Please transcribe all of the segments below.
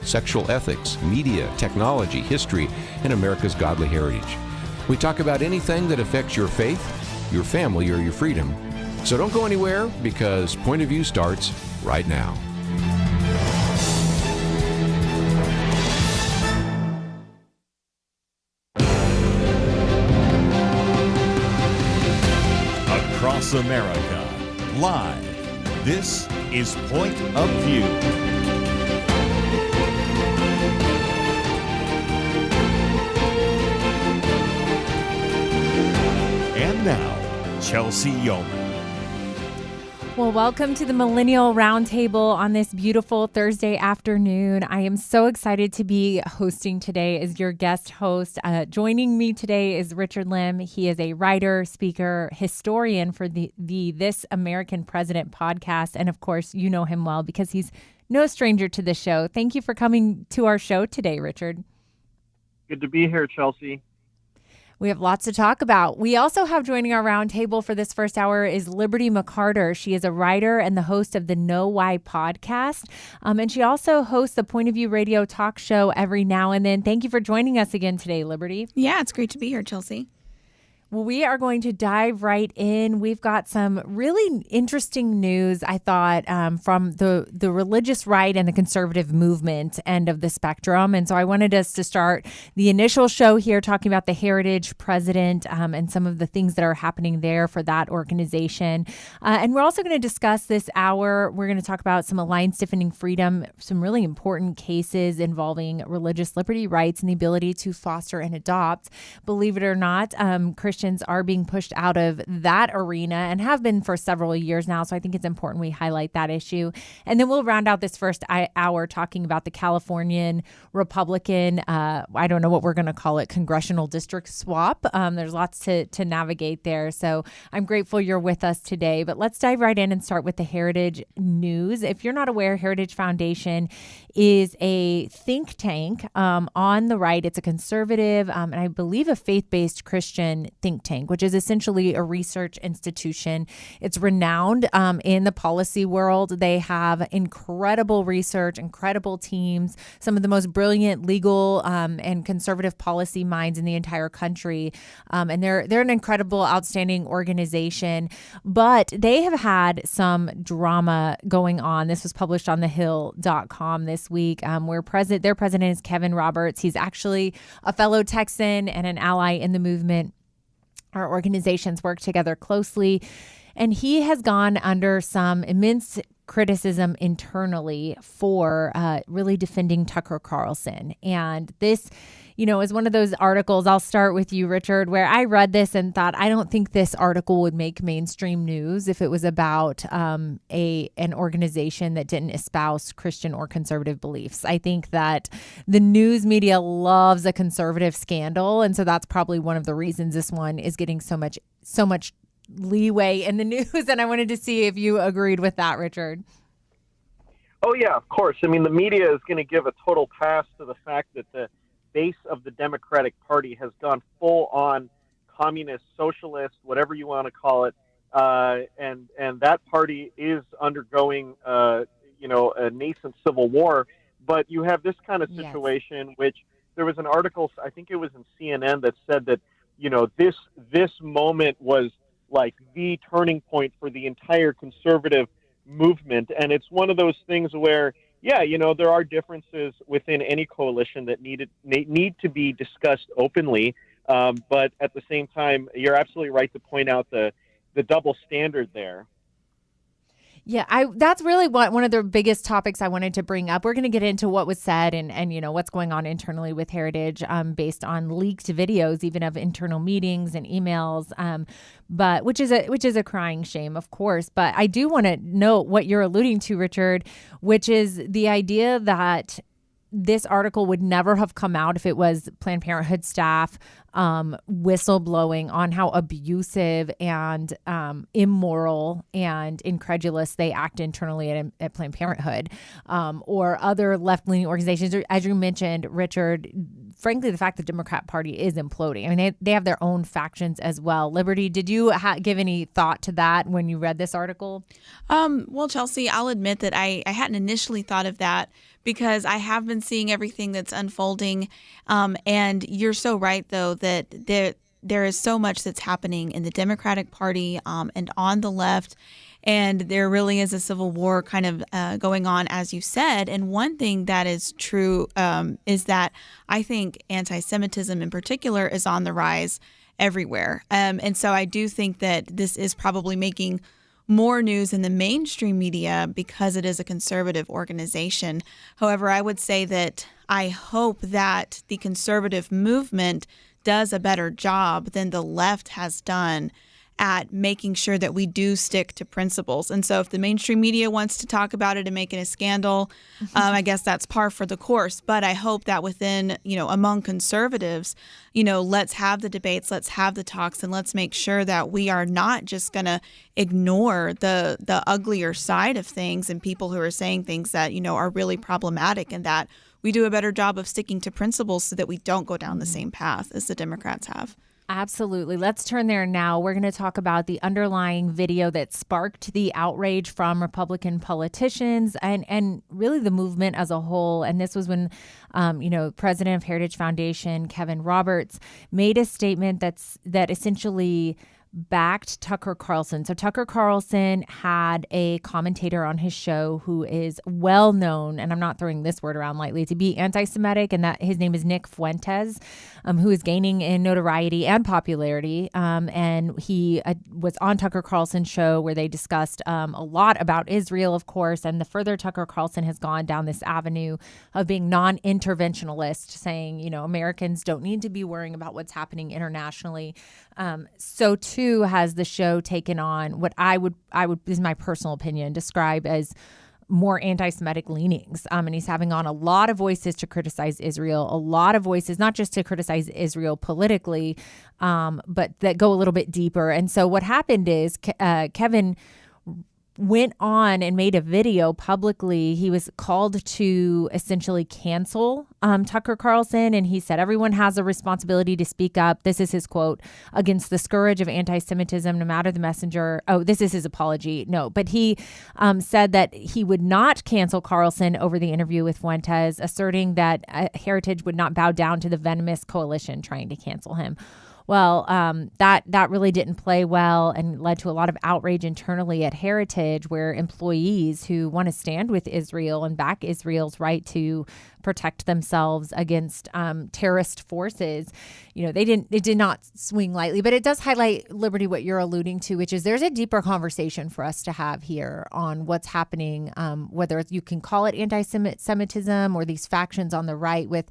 sexual ethics, media, technology, history, and America's godly heritage. We talk about anything that affects your faith, your family, or your freedom. So don't go anywhere, because Point of View starts right now. Across America, live, this is Point of View. And now, Chelsey Youman. Well, welcome to the Millennial Roundtable on this beautiful Thursday afternoon. I am so excited to be hosting today as your guest host. Joining me today is Richard Lim. He is a writer, speaker, historian for the This American President podcast. And of course, you know him well because he's no stranger to the show. Thank you for coming to our show today, Richard. Good to be here, Chelsey. We have lots to talk about. We also have joining our roundtable for this first hour is Liberty McArtor. She is a writer and the host of the Know Why podcast. And she also hosts the Point of View radio talk show every now and then. Thank you for joining us again today, Liberty. Yeah, it's great to be here, Chelsey. Well, we are going to dive right in. We've got some really interesting news, I thought, from the religious right and the conservative movement end of the spectrum. And so I wanted us to start the initial show here talking about the Heritage President and some of the things that are happening there for that organization. And we're also going to discuss this hour. We're going to talk about some line-stiffening freedom, some really important cases involving religious liberty rights and the ability to foster and adopt. Believe it or not, Christians are being pushed out of that arena and have been for several years now. So I think it's important we highlight that issue. And then we'll round out this first hour talking about the Californian Republican, I don't know what we're going to call it, congressional district swap. There's lots to navigate there. So I'm grateful you're with us today. But let's dive right in and start with the Heritage news. If you're not aware, Heritage Foundation is a think tank on the right. It's a conservative and I believe a faith-based Christian think tank, which is essentially a research institution. It's renowned in the policy world. They have incredible research, incredible teams, some of the most brilliant legal and conservative policy minds in the entire country. And they're an incredible, outstanding organization. But they have had some drama going on. This was published on thehill.com this week, where their president is Kevin Roberts. He's actually a fellow Texan and an ally in the movement. Our organizations work together closely, and he has gone under some immense criticism internally for really defending Tucker Carlson. And this, is one of those articles. I'll start with you, Richard, where I read this and thought, I don't think this article would make mainstream news if it was about an organization that didn't espouse Christian or conservative beliefs. I think that the news media loves a conservative scandal. And so that's probably one of the reasons this one is getting so much leeway in the news. And I wanted to see if you agreed with that, Richard. Oh, yeah, of course. I mean, the media is going to give a total pass to the fact that the base of the Democratic Party has gone full on communist, socialist, whatever you want to call it. And that party is undergoing, a nascent civil war. But you have this kind of situation, which there was an article, I think it was in CNN, that said that, this moment was like the turning point for the entire conservative movement. And it's one of those things where, there are differences within any coalition that need to be discussed openly. But at the same time, you're absolutely right to point out the double standard there. Yeah, that's really one of the biggest topics I wanted to bring up. We're going to get into what was said and what's going on internally with Heritage based on leaked videos, even of internal meetings and emails, but which is a crying shame, of course. But I do want to note what you're alluding to, Richard, which is the idea that this article would never have come out if it was Planned Parenthood staff whistleblowing on how abusive and immoral and incredulous they act internally at Planned Parenthood or other left-leaning organizations. As you mentioned, Richard, frankly, the fact the Democrat Party is imploding. I mean, they have their own factions as well. Liberty, did you give any thought to that when you read this article? Well, Chelsey, I'll admit that I hadn't initially thought of that because I have been seeing everything that's unfolding. And you're so right, though, that there is so much that's happening in the Democratic Party and on the left. And there really is a civil war kind of going on, as you said. And one thing that is true is that I think anti-Semitism in particular is on the rise everywhere. And so I do think that this is probably making more news in the mainstream media because it is a conservative organization. However, I would say that I hope that the conservative movement does a better job than the left has done at making sure that we do stick to principles. And so if the mainstream media wants to talk about it and make it a scandal, I guess that's par for the course. But I hope that within, among conservatives, let's have the debates, let's have the talks, and let's make sure that we are not just going to ignore the uglier side of things and people who are saying things that, are really problematic, and that we do a better job of sticking to principles so that we don't go down the same path as the Democrats have. Absolutely. Let's turn there now. We're going to talk about the underlying video that sparked the outrage from Republican politicians and really the movement as a whole. And this was when, President of Heritage Foundation, Kevin Roberts, made a statement that essentially backed Tucker Carlson. So Tucker Carlson had a commentator on his show who is well known, and I'm not throwing this word around lightly, to be anti-Semitic, and that his name is Nick Fuentes, who is gaining in notoriety and popularity. And he was on Tucker Carlson's show where they discussed a lot about Israel, of course, and the further Tucker Carlson has gone down this avenue of being non-interventionalist, saying, Americans don't need to be worrying about what's happening internationally. So too has the show taken on what I would, this is my personal opinion, describe as more anti-Semitic leanings. And he's having on a lot of voices to criticize Israel, a lot of voices, not just to criticize Israel politically, but that go a little bit deeper. And so what happened is Kevin went on and made a video publicly. He was called to essentially cancel Tucker Carlson. And he said, everyone has a responsibility to speak up. This is his quote, against the scourge of anti-Semitism, no matter the messenger. Oh, this is his apology. No, but he said that he would not cancel Carlson over the interview with Fuentes, asserting that Heritage would not bow down to the venomous coalition trying to cancel him. Well, that really didn't play well and led to a lot of outrage internally at Heritage, where employees who want to stand with Israel and back Israel's right to protect themselves against terrorist forces, it did not swing lightly. But it does highlight, Liberty, what you're alluding to, which is there's a deeper conversation for us to have here on what's happening, whether you can call it anti-Semitism or these factions on the right with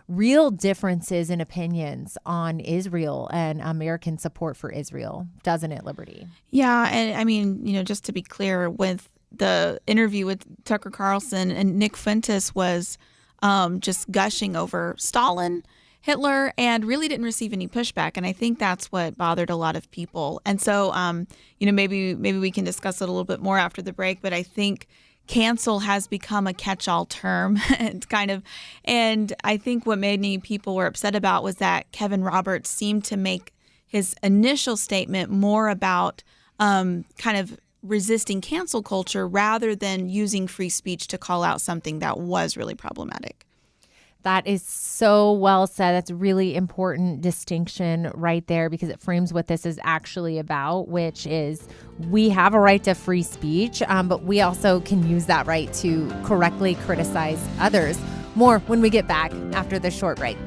real differences in opinions on Israel and American support for Israel, doesn't it, Liberty? Yeah. And I mean, just to be clear, with the interview with Tucker Carlson, and Nick Fuentes was just gushing over Stalin, Hitler, and really didn't receive any pushback. And I think that's what bothered a lot of people. And so, maybe we can discuss it a little bit more after the break, but I think cancel has become a catch-all term and I think what many people were upset about was that Kevin Roberts seemed to make his initial statement more about kind of resisting cancel culture rather than using free speech to call out something that was really problematic. That is so well said. That's a really important distinction right there, because it frames what this is actually about, which is we have a right to free speech, but we also can use that right to correctly criticize others. More when we get back after this short break.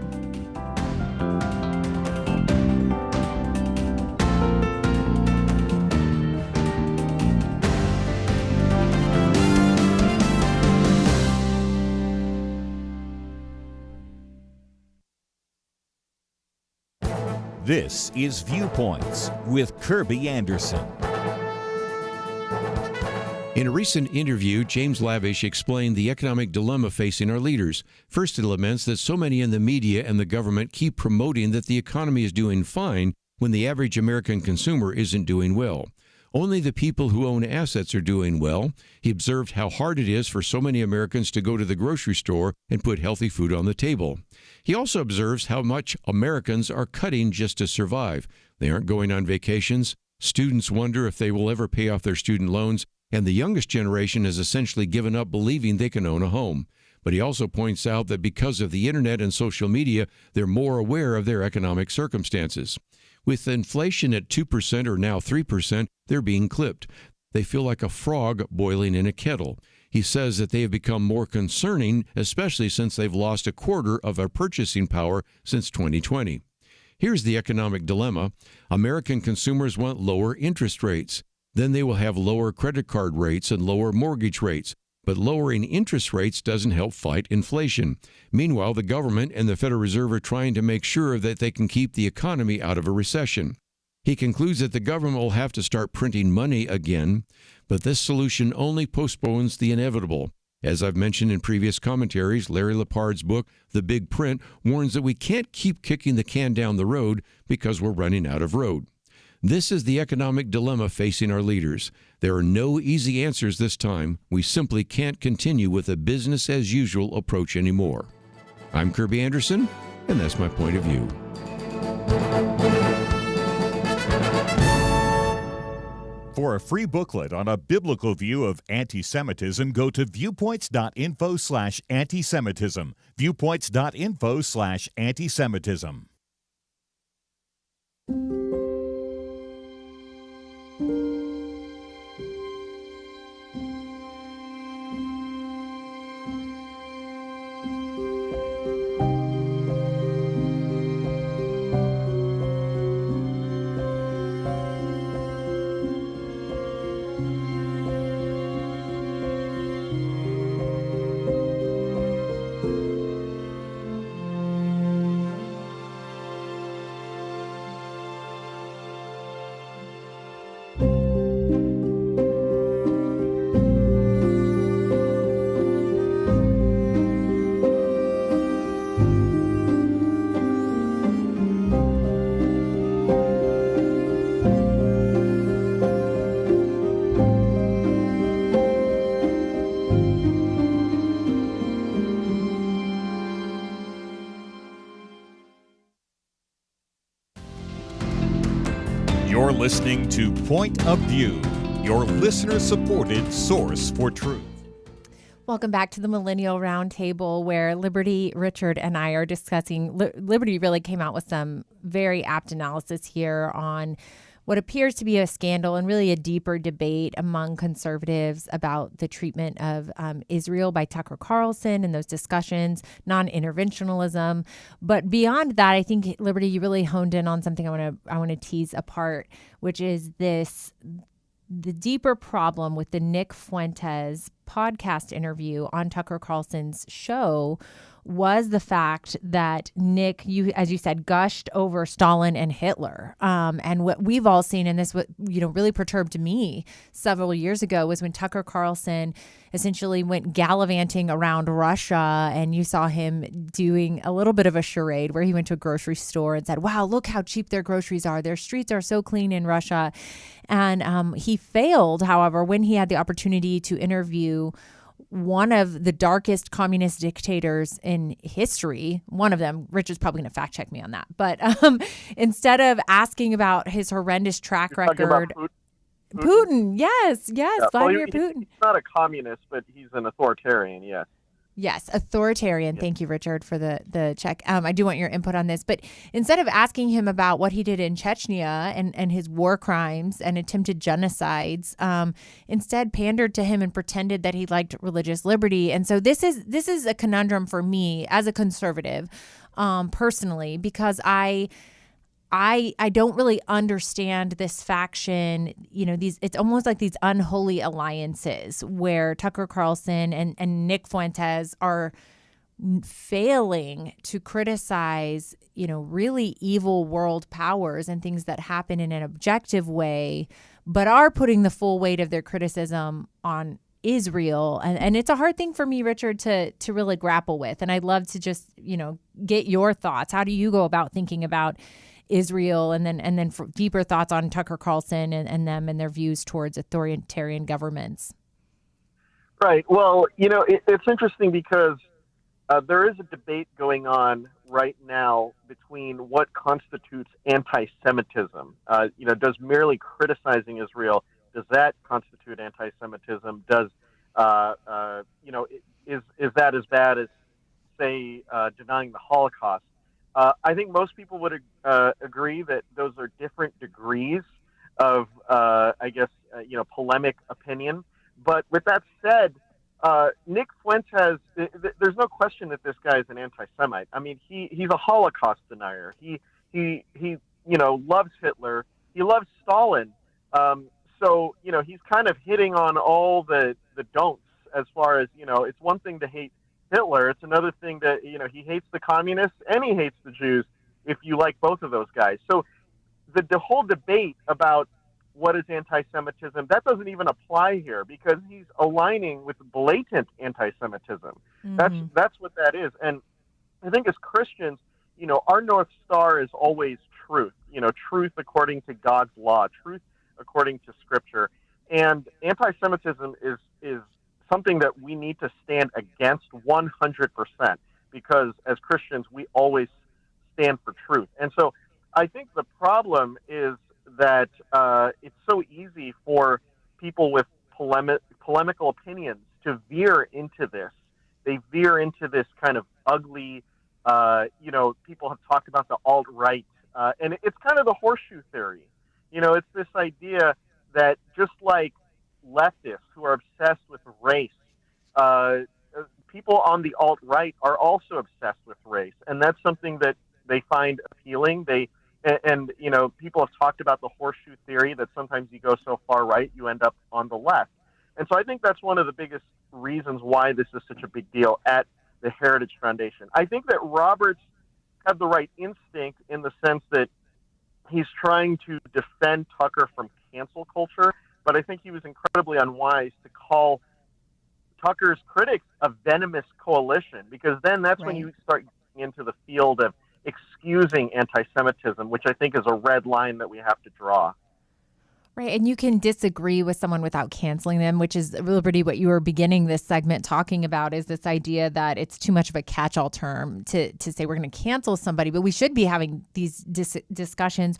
This is Viewpoints with Kirby Anderson. In a recent interview, James Lavish explained the economic dilemma facing our leaders. First, he laments that so many in the media and the government keep promoting that the economy is doing fine when the average American consumer isn't doing well. Only the people who own assets are doing well. He observed how hard it is for so many Americans to go to the grocery store and put healthy food on the table. He also observes how much Americans are cutting just to survive. They aren't going on vacations. Students wonder if they will ever pay off their student loans. And the youngest generation has essentially given up believing they can own a home. But he also points out that because of the internet and social media, they're more aware of their economic circumstances. With inflation at 2% or now 3%, they're being clipped. They feel like a frog boiling in a kettle. He says that they have become more concerning, especially since they've lost a quarter of their purchasing power since 2020. Here's the economic dilemma. American consumers want lower interest rates. Then they will have lower credit card rates and lower mortgage rates. But lowering interest rates doesn't help fight inflation. Meanwhile, the government and the Federal Reserve are trying to make sure that they can keep the economy out of a recession. He concludes that the government will have to start printing money again, but this solution only postpones the inevitable. As I've mentioned in previous commentaries, Larry Lepard's book, The Big Print, warns that we can't keep kicking the can down the road because we're running out of road. This is the economic dilemma facing our leaders. There are no easy answers this time. We simply can't continue with a business-as-usual approach anymore. I'm Kirby Anderson, and that's my point of view. For a free booklet on a biblical view of anti-Semitism, go to viewpoints.info/anti-Semitism. Viewpoints.info/anti-Semitism. You're listening to Point of View, your listener-supported source for truth. Welcome back to the Millennial Roundtable, where Liberty, Richard, and I are discussing. Liberty really came out with some very apt analysis here on what appears to be a scandal and really a deeper debate among conservatives about the treatment of Israel by Tucker Carlson and those discussions, non-interventionalism. But beyond that, I think, Liberty, you really honed in on something I want to tease apart, which is the deeper problem with the Nick Fuentes podcast interview on Tucker Carlson's show was the fact that Nick, as you said, gushed over Stalin and Hitler. And what we've all seen, and this what really perturbed me several years ago, was when Tucker Carlson essentially went gallivanting around Russia, and you saw him doing a little bit of a charade where he went to a grocery store and said, "Wow, look how cheap their groceries are. Their streets are so clean in Russia." And he failed, however, when he had the opportunity to interview one of the darkest communist dictators in history. One of them, Richard's probably going to fact check me on that. But instead of asking about his horrendous track record, Putin, yes, yeah, Vladimir Putin. He's not a communist, but he's an authoritarian, yes. Yes, authoritarian. Thank you, Richard, for the check. I do want your input on this. But instead of asking him about what he did in Chechnya and his war crimes and attempted genocides, instead pandered to him and pretended that he liked religious liberty. And so this is a conundrum for me as a conservative, personally, because I don't really understand this faction, it's almost like these unholy alliances where Tucker Carlson and Nick Fuentes are failing to criticize, really evil world powers and things that happen in an objective way, but are putting the full weight of their criticism on Israel. And it's a hard thing for me, Richard, to really grapple with. And I'd love to just, get your thoughts. How do you go about thinking about Israel, and then for deeper thoughts on Tucker Carlson and them and their views towards authoritarian governments? Right. Well, it's interesting because there is a debate going on right now between what constitutes anti-Semitism. Does merely criticizing Israel, does that constitute anti-Semitism? Does is that as bad as, say, denying the Holocaust? I think most people would agree that those are different degrees of, polemic opinion. But with that said, Nick Fuentes, there's no question that this guy is an anti-Semite. I mean, he's a Holocaust denier. He loves Hitler. He loves Stalin. So he's kind of hitting on all the don'ts as far as, it's one thing to hate Hitler. It's another thing that, he hates the communists and he hates the Jews, if you like both of those guys. So the whole debate about what is anti-Semitism, that doesn't even apply here because he's aligning with blatant anti-Semitism. Mm-hmm. That's what that is. And I think as Christians, our North Star is always truth, truth according to God's law, truth according to Scripture. And anti-Semitism is something that we need to stand against 100% because as Christians, we always stand for truth. And so I think the problem is that it's so easy for people with polemical opinions to veer into this. They veer into this kind of ugly, people have talked about the alt-right, and it's kind of the horseshoe theory. It's this idea that just like leftists who are obsessed with race, people on the alt-right are also obsessed with race, and that's something that they find appealing. And people have talked about the horseshoe theory that sometimes you go so far right, you end up on the left. And so I think that's one of the biggest reasons why this is such a big deal at the Heritage Foundation. I think that Roberts had the right instinct in the sense that he's trying to defend Tucker from cancel culture, but I think he was incredibly unwise to call Tucker's critics a venomous coalition, because then that's when you start getting into the field of excusing anti-Semitism, which I think is a red line that we have to draw. Right. And you can disagree with someone without canceling them, which is, Liberty, what you were beginning this segment talking about is this idea that it's too much of a catch-all term to say we're going to cancel somebody, but we should be having these discussions.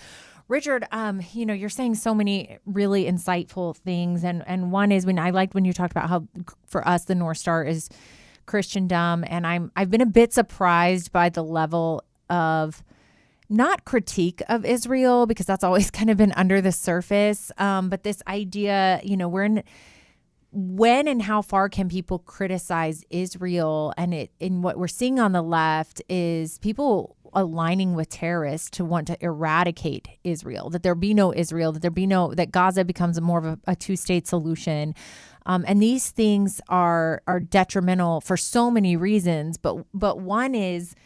Richard, you're saying so many really insightful things. And one is when you talked about how for us, the North Star is Christendom. And I've been a bit surprised by the level of not critique of Israel, because that's always kind of been under the surface. But this idea, when and how far can people criticize Israel? And what we're seeing on the left is people aligning with terrorists to want to eradicate Israel, that there be no Israel, that Gaza becomes more of a two-state solution. And these things are detrimental for so many reasons. But one is,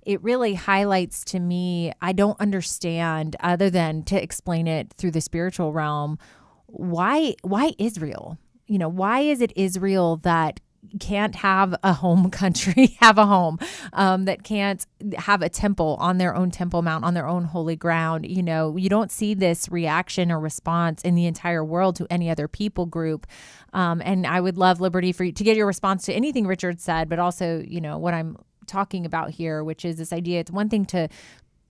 it really highlights to me, I don't understand, other than to explain it through the spiritual realm, why Israel? Why is it Israel that can't have a home country, have a home, that can't have a temple on their own Temple Mount, on their own holy ground? You don't see this reaction or response in the entire world to any other people group. And I would love, Liberty, for you to get your response to anything Richard said, but also, what I'm talking about here, which is this idea. It's one thing to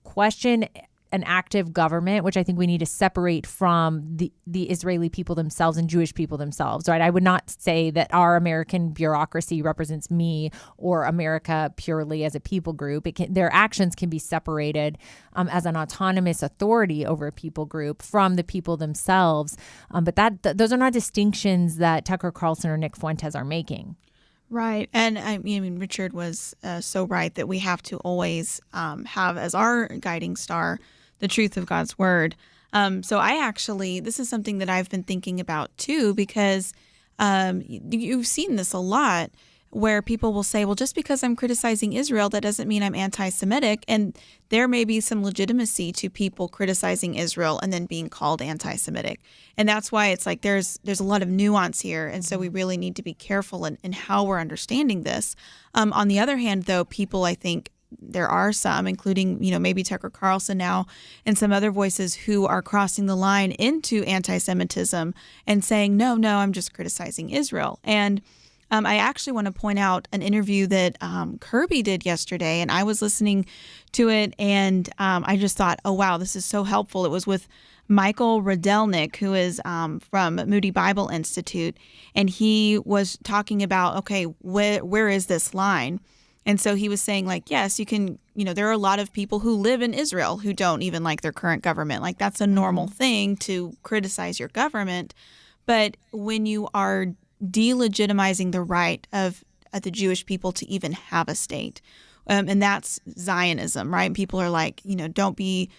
question an active government, which I think we need to separate from the Israeli people themselves and Jewish people themselves, right? I would not say that our American bureaucracy represents me or America purely as a people group. Their actions can be separated as an autonomous authority over a people group from the people themselves. But those are not distinctions that Tucker Carlson or Nick Fuentes are making. Right. And I mean, Richard was so right that we have to always have as our guiding star the truth of God's word. So this is something that I've been thinking about too, because you've seen this a lot where people will say, well, just because I'm criticizing Israel, that doesn't mean I'm anti-Semitic. And there may be some legitimacy to people criticizing Israel and then being called anti-Semitic. And that's why it's like there's a lot of nuance here. And so we really need to be careful in how we're understanding this. On the other hand, though, people, I think, there are some, including, maybe Tucker Carlson now and some other voices who are crossing the line into anti-Semitism and saying, no, I'm just criticizing Israel. And I actually want to point out an interview that Kirby did yesterday, and I was listening to it, and I just thought, oh, wow, this is so helpful. It was with Michael Rodelnik, who is from Moody Bible Institute, and he was talking about, okay, where is this line? And so he was saying, like, yes, you can, there are a lot of people who live in Israel who don't even like their current government. Like, that's a normal thing to criticize your government. But when you are delegitimizing the right of the Jewish people to even have a state, and that's Zionism, right? People are like, don't be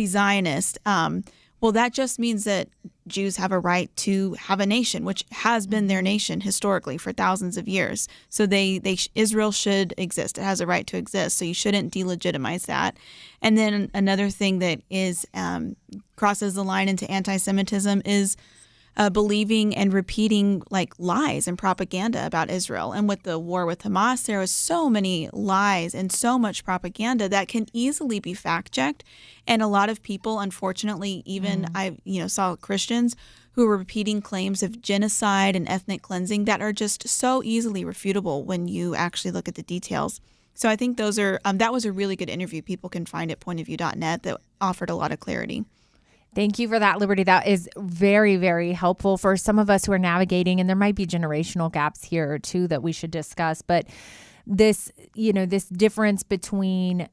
Zionist. Well, that just means that Jews have a right to have a nation, which has been their nation historically for thousands of years. So Israel should exist. It has a right to exist. So you shouldn't delegitimize that. And then another thing that is crosses the line into anti-Semitism is believing and repeating like lies and propaganda about Israel. And with the war with Hamas, there was so many lies and so much propaganda that can easily be fact-checked. And a lot of people, unfortunately, even I saw Christians who were repeating claims of genocide and ethnic cleansing that are just so easily refutable when you actually look at the details. So I think those are that was a really good interview. People can find it at pointofview.net that offered a lot of clarity. Thank you for that, Liberty. That is very, very helpful for some of us who are navigating, and there might be generational gaps here too that we should discuss. But this difference between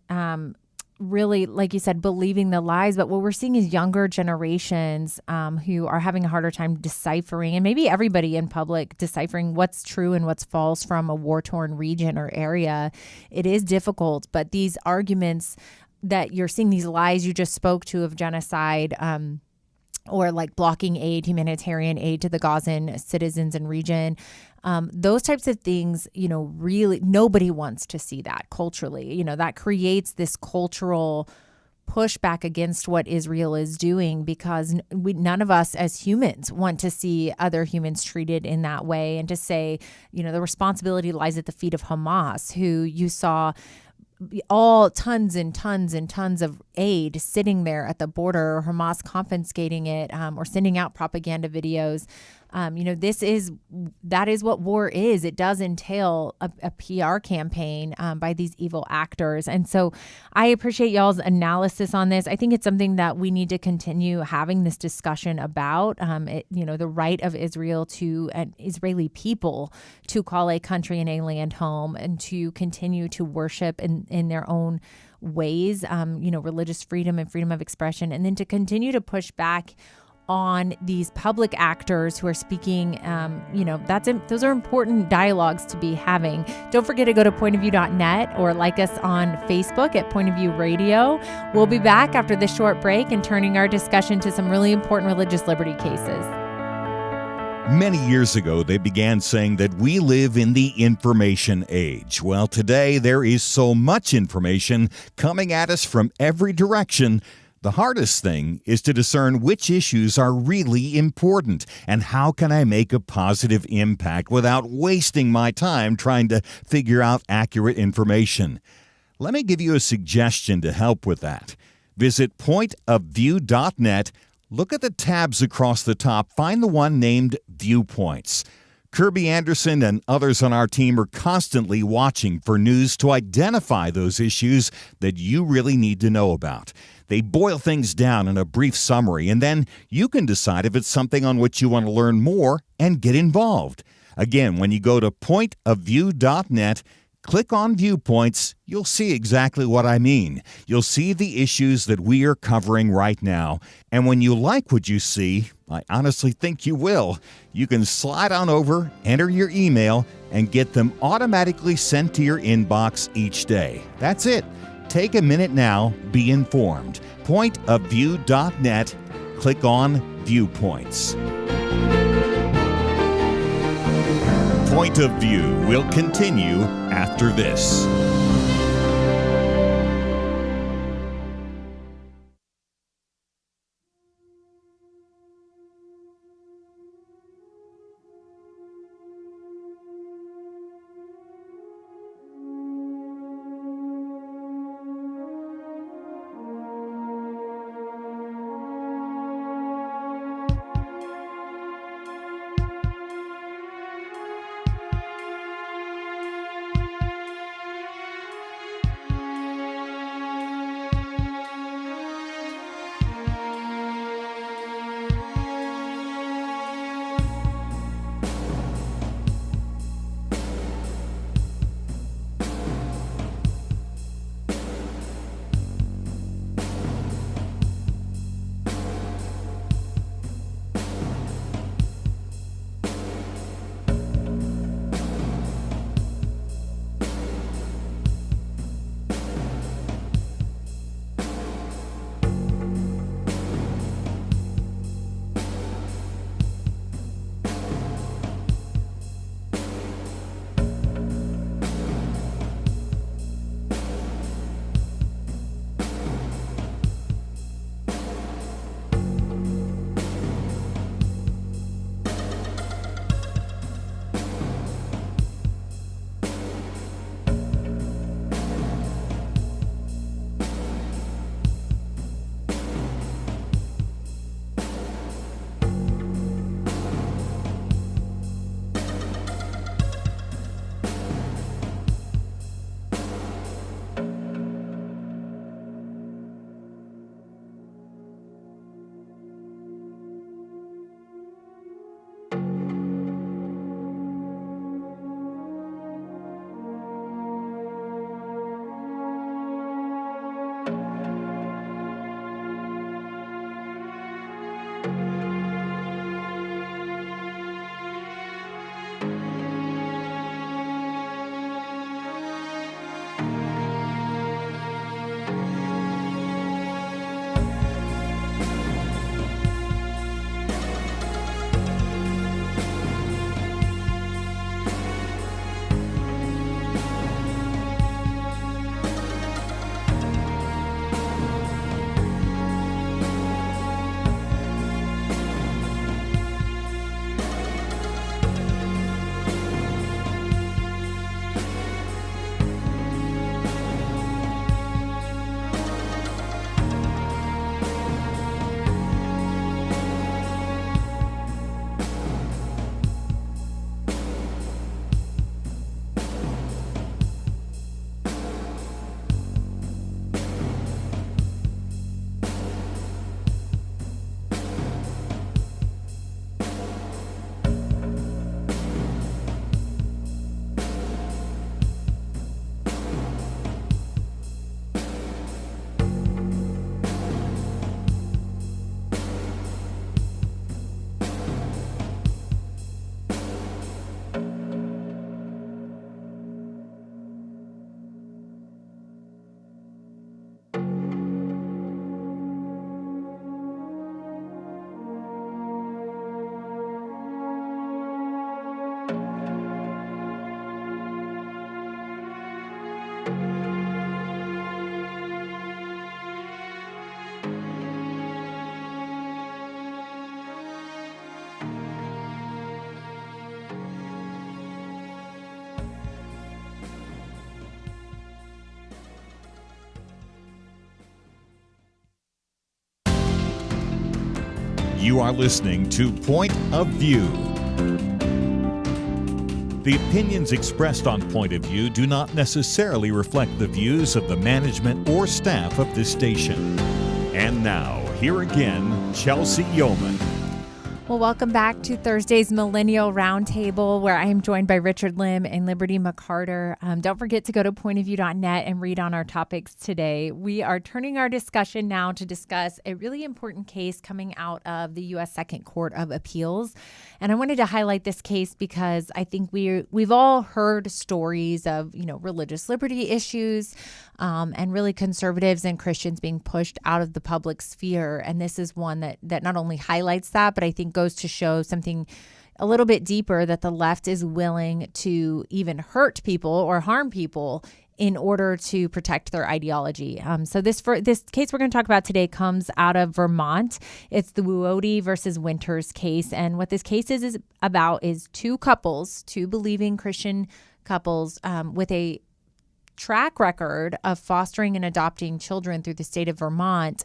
really, like you said, believing the lies, but what we're seeing is younger generations who are having a harder time deciphering, and maybe everybody in public deciphering what's true and what's false from a war-torn region or area. It is difficult, but these arguments that you're seeing, these lies you just spoke to of genocide, or like blocking aid, humanitarian aid to the Gazan citizens and region, those types of things, really nobody wants to see that culturally. That creates this cultural pushback against what Israel is doing, because none of us as humans want to see other humans treated in that way. And to say, the responsibility lies at the feet of Hamas, who you saw all tons and tons and tons of aid sitting there at the border, or Hamas confiscating it, or sending out propaganda videos. That is what war is. It does entail a PR campaign by these evil actors. And so I appreciate y'all's analysis on this. I think it's something that we need to continue having this discussion about, the right of Israel to an Israeli people to call a country and a land home, and to continue to worship in their own ways, religious freedom and freedom of expression, and then to continue to push back on these public actors who are speaking. Those are important dialogues to be having. Don't forget to go to pointofview.net or like us on Facebook at Point of View Radio. We'll be back after this short break and turning our discussion to some really important religious liberty cases. Many years ago, they began saying that we live in the information age. Well, today there is so much information coming at us from every direction. The hardest thing is to discern which issues are really important, and how can I make a positive impact without wasting my time trying to figure out accurate information. Let me give you a suggestion to help with that. Visit pointofview.net, look at the tabs across the top, find the one named Viewpoints. Kirby Anderson and others on our team are constantly watching for news to identify those issues that you really need to know about. They boil things down in a brief summary, and then you can decide if it's something on which you want to learn more and get involved. Again, when you go to pointofview.net, click on Viewpoints, you'll see exactly what I mean. You'll see the issues that we are covering right now. And when you like what you see, I honestly think you will, you can slide on over, enter your email, and get them automatically sent to your inbox each day. That's it. Take a minute now, be informed. Pointofview.net, click on Viewpoints. Point of View will continue after this. You are listening to Point of View. The opinions expressed on Point of View do not necessarily reflect the views of the management or staff of this station. And now, here again, Chelsey Youman. Well, welcome back to Thursday's Millennial Roundtable, where I am joined by Richard Lim and Liberty McArtor. Don't forget to go to pointofview.net and read on our topics today. We are turning our discussion now to discuss a really important case coming out of the U.S. Second Court of Appeals. And I wanted to highlight this case because I think we've all heard stories of, religious liberty issues and really conservatives and Christians being pushed out of the public sphere. And this is one that not only highlights that, but I think goes to show something a little bit deeper, that the left is willing to even hurt people or harm people in order to protect their ideology. So this case we're going to talk about today comes out of Vermont. It's the Woody versus Winters case. And what this case is about is two believing Christian couples with a track record of fostering and adopting children through the state of Vermont,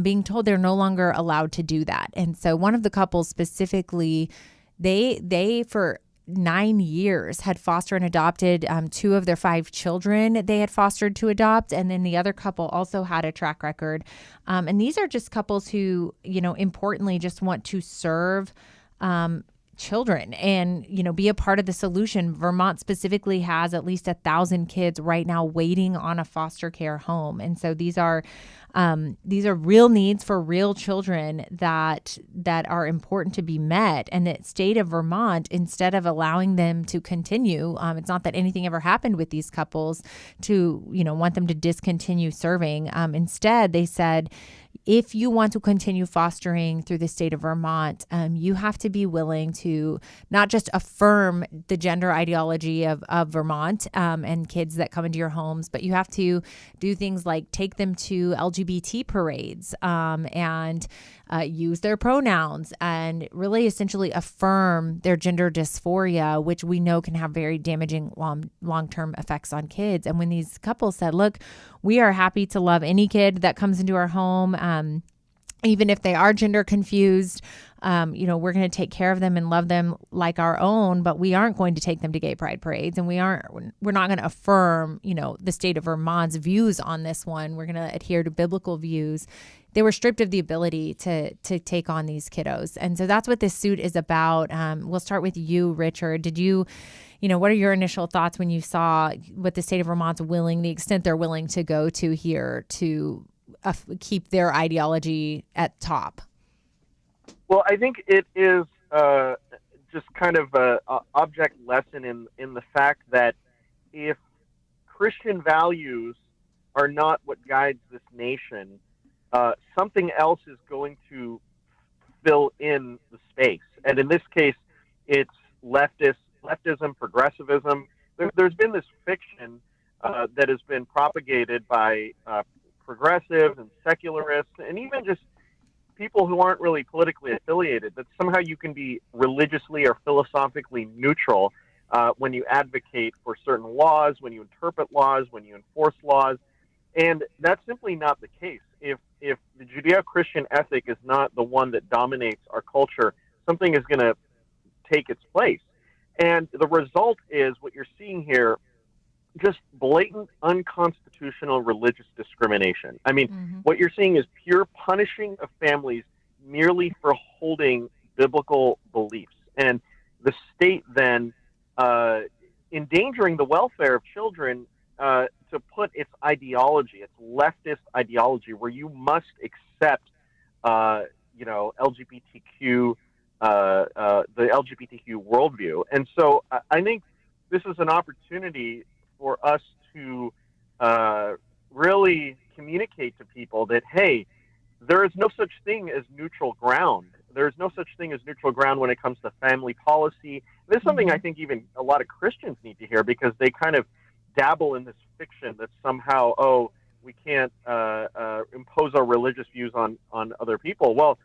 being told they're no longer allowed to do that. And so one of the couples specifically, they for 9 years had fostered and adopted 2 of their 5 children they had fostered to adopt. And then the other couple also had a track record. And these are just couples who, importantly, just want to serve children and, be a part of the solution. Vermont specifically has at least 1,000 kids right now waiting on a foster care home. And so these are real needs for real children that are important to be met. And the state of Vermont, instead of allowing them to continue, it's not that anything ever happened with these couples to, want them to discontinue serving. Instead, they said, if you want to continue fostering through the state of Vermont, you have to be willing to not just affirm the gender ideology of Vermont and kids that come into your homes, but you have to do things like take them to LGBT parades and use their pronouns and really essentially affirm their gender dysphoria, which we know can have very damaging long-term effects on kids. And when these couples said, look, we are happy to love any kid that comes into our home, even if they are gender confused, we're going to take care of them and love them like our own, but we aren't going to take them to gay pride parades. And we're not going to affirm, the state of Vermont's views on this one. We're going to adhere to biblical views. They were stripped of the ability to take on these kiddos. And so that's what this suit is about. We'll start with you, Richard. Did you, what are your initial thoughts when you saw what the state of Vermont's the extent they're willing to go to here to keep their ideology at top? Well, I think it is just kind of an object lesson in the fact that if Christian values are not what guides this nation, something else is going to fill in the space. And in this case, it's leftism, progressivism. There's been this fiction that has been propagated by progressives and secularists, and even just people who aren't really politically affiliated, that somehow you can be religiously or philosophically neutral when you advocate for certain laws, when you interpret laws, when you enforce laws. And that's simply not the case. If the Judeo-Christian ethic is not the one that dominates our culture, something is going to take its place. And the result is what you're seeing here, just blatant unconstitutional religious discrimination. I mean, what you're seeing is pure punishing of families merely for holding biblical beliefs. And the state then endangering the welfare of children to put its ideology, its leftist ideology, where you must accept, LGBTQ, the LGBTQ worldview. And so I think this is an opportunity for us to really communicate to people that, hey, there is no such thing as neutral ground. There is no such thing as neutral ground when it comes to family policy. This is something I think even a lot of Christians need to hear, because they kind of dabble in this fiction that somehow, we can't impose our religious views on other people. Well,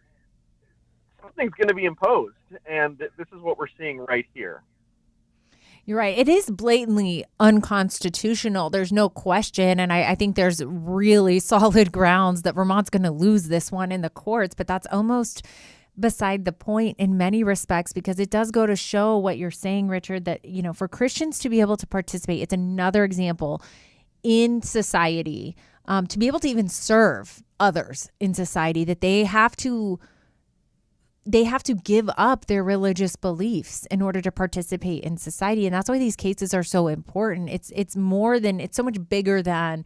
something's going to be imposed, and this is what we're seeing right here. You're right. It is blatantly unconstitutional. There's no question. And I think there's really solid grounds that Vermont's going to lose this one in the courts. But that's almost beside the point in many respects, because it does go to show what you're saying, Richard, that, for Christians to be able to participate, it's another example in society, to be able to even serve others in society, that they have to give up their religious beliefs in order to participate in society. And that's why these cases are so important. It's so much bigger than,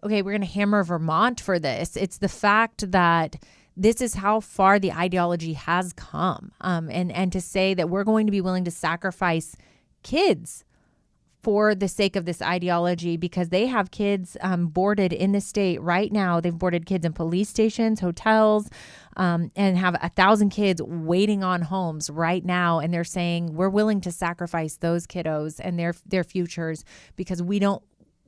okay, we're going to hammer Vermont for this. It's the fact that this is how far the ideology has come. And to say that we're going to be willing to sacrifice kids for the sake of this ideology, because they have kids boarded in the state right now. They've boarded kids in police stations, hotels, and have 1,000 kids waiting on homes right now. And they're saying we're willing to sacrifice those kiddos and their futures because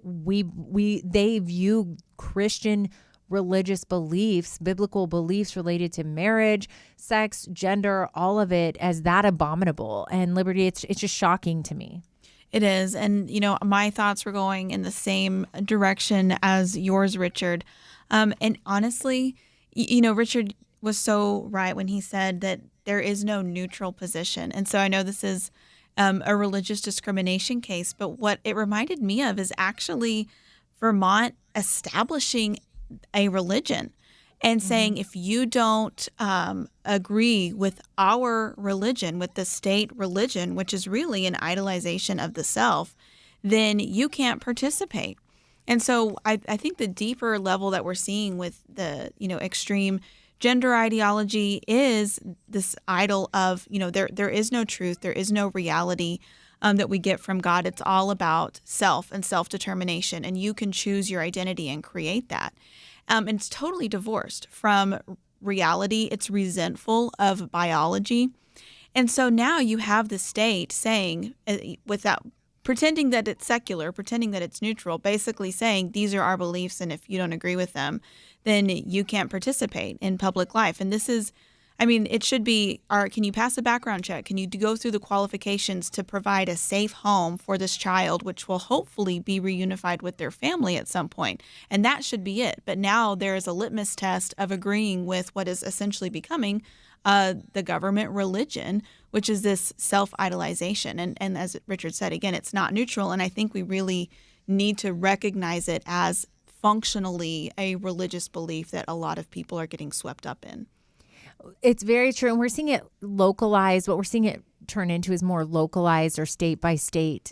they view Christian religious beliefs, biblical beliefs related to marriage, sex, gender, all of it as that abominable. And Liberty, it's just shocking to me. It is. And, my thoughts were going in the same direction as yours, Richard. And honestly, Richard was so right when he said that there is no neutral position. And so I know this is a religious discrimination case, but what it reminded me of is actually Vermont establishing a religion and saying, if you don't agree with our religion, with the state religion, which is really an idolization of the self, then you can't participate. And so I think the deeper level that we're seeing with the, extreme gender ideology is this idol of, there is no truth, there is no reality that we get from God. It's all about self and self-determination, and you can choose your identity and create that. And it's totally divorced from reality. It's resentful of biology. And so now you have the state saying, without pretending that it's secular, pretending that it's neutral, basically saying these are our beliefs, and if you don't agree with them, then you can't participate in public life. And this is, it should be, can you pass a background check? Can you go through the qualifications to provide a safe home for this child, which will hopefully be reunified with their family at some point? And that should be it. But now there is a litmus test of agreeing with what is essentially becoming the government religion, which is this self-idolization. And as Richard said, again, it's not neutral. And I think we really need to recognize it as functionally a religious belief that a lot of people are getting swept up in. It's very true. And we're seeing it localized. What we're seeing it turn into is more localized or state by state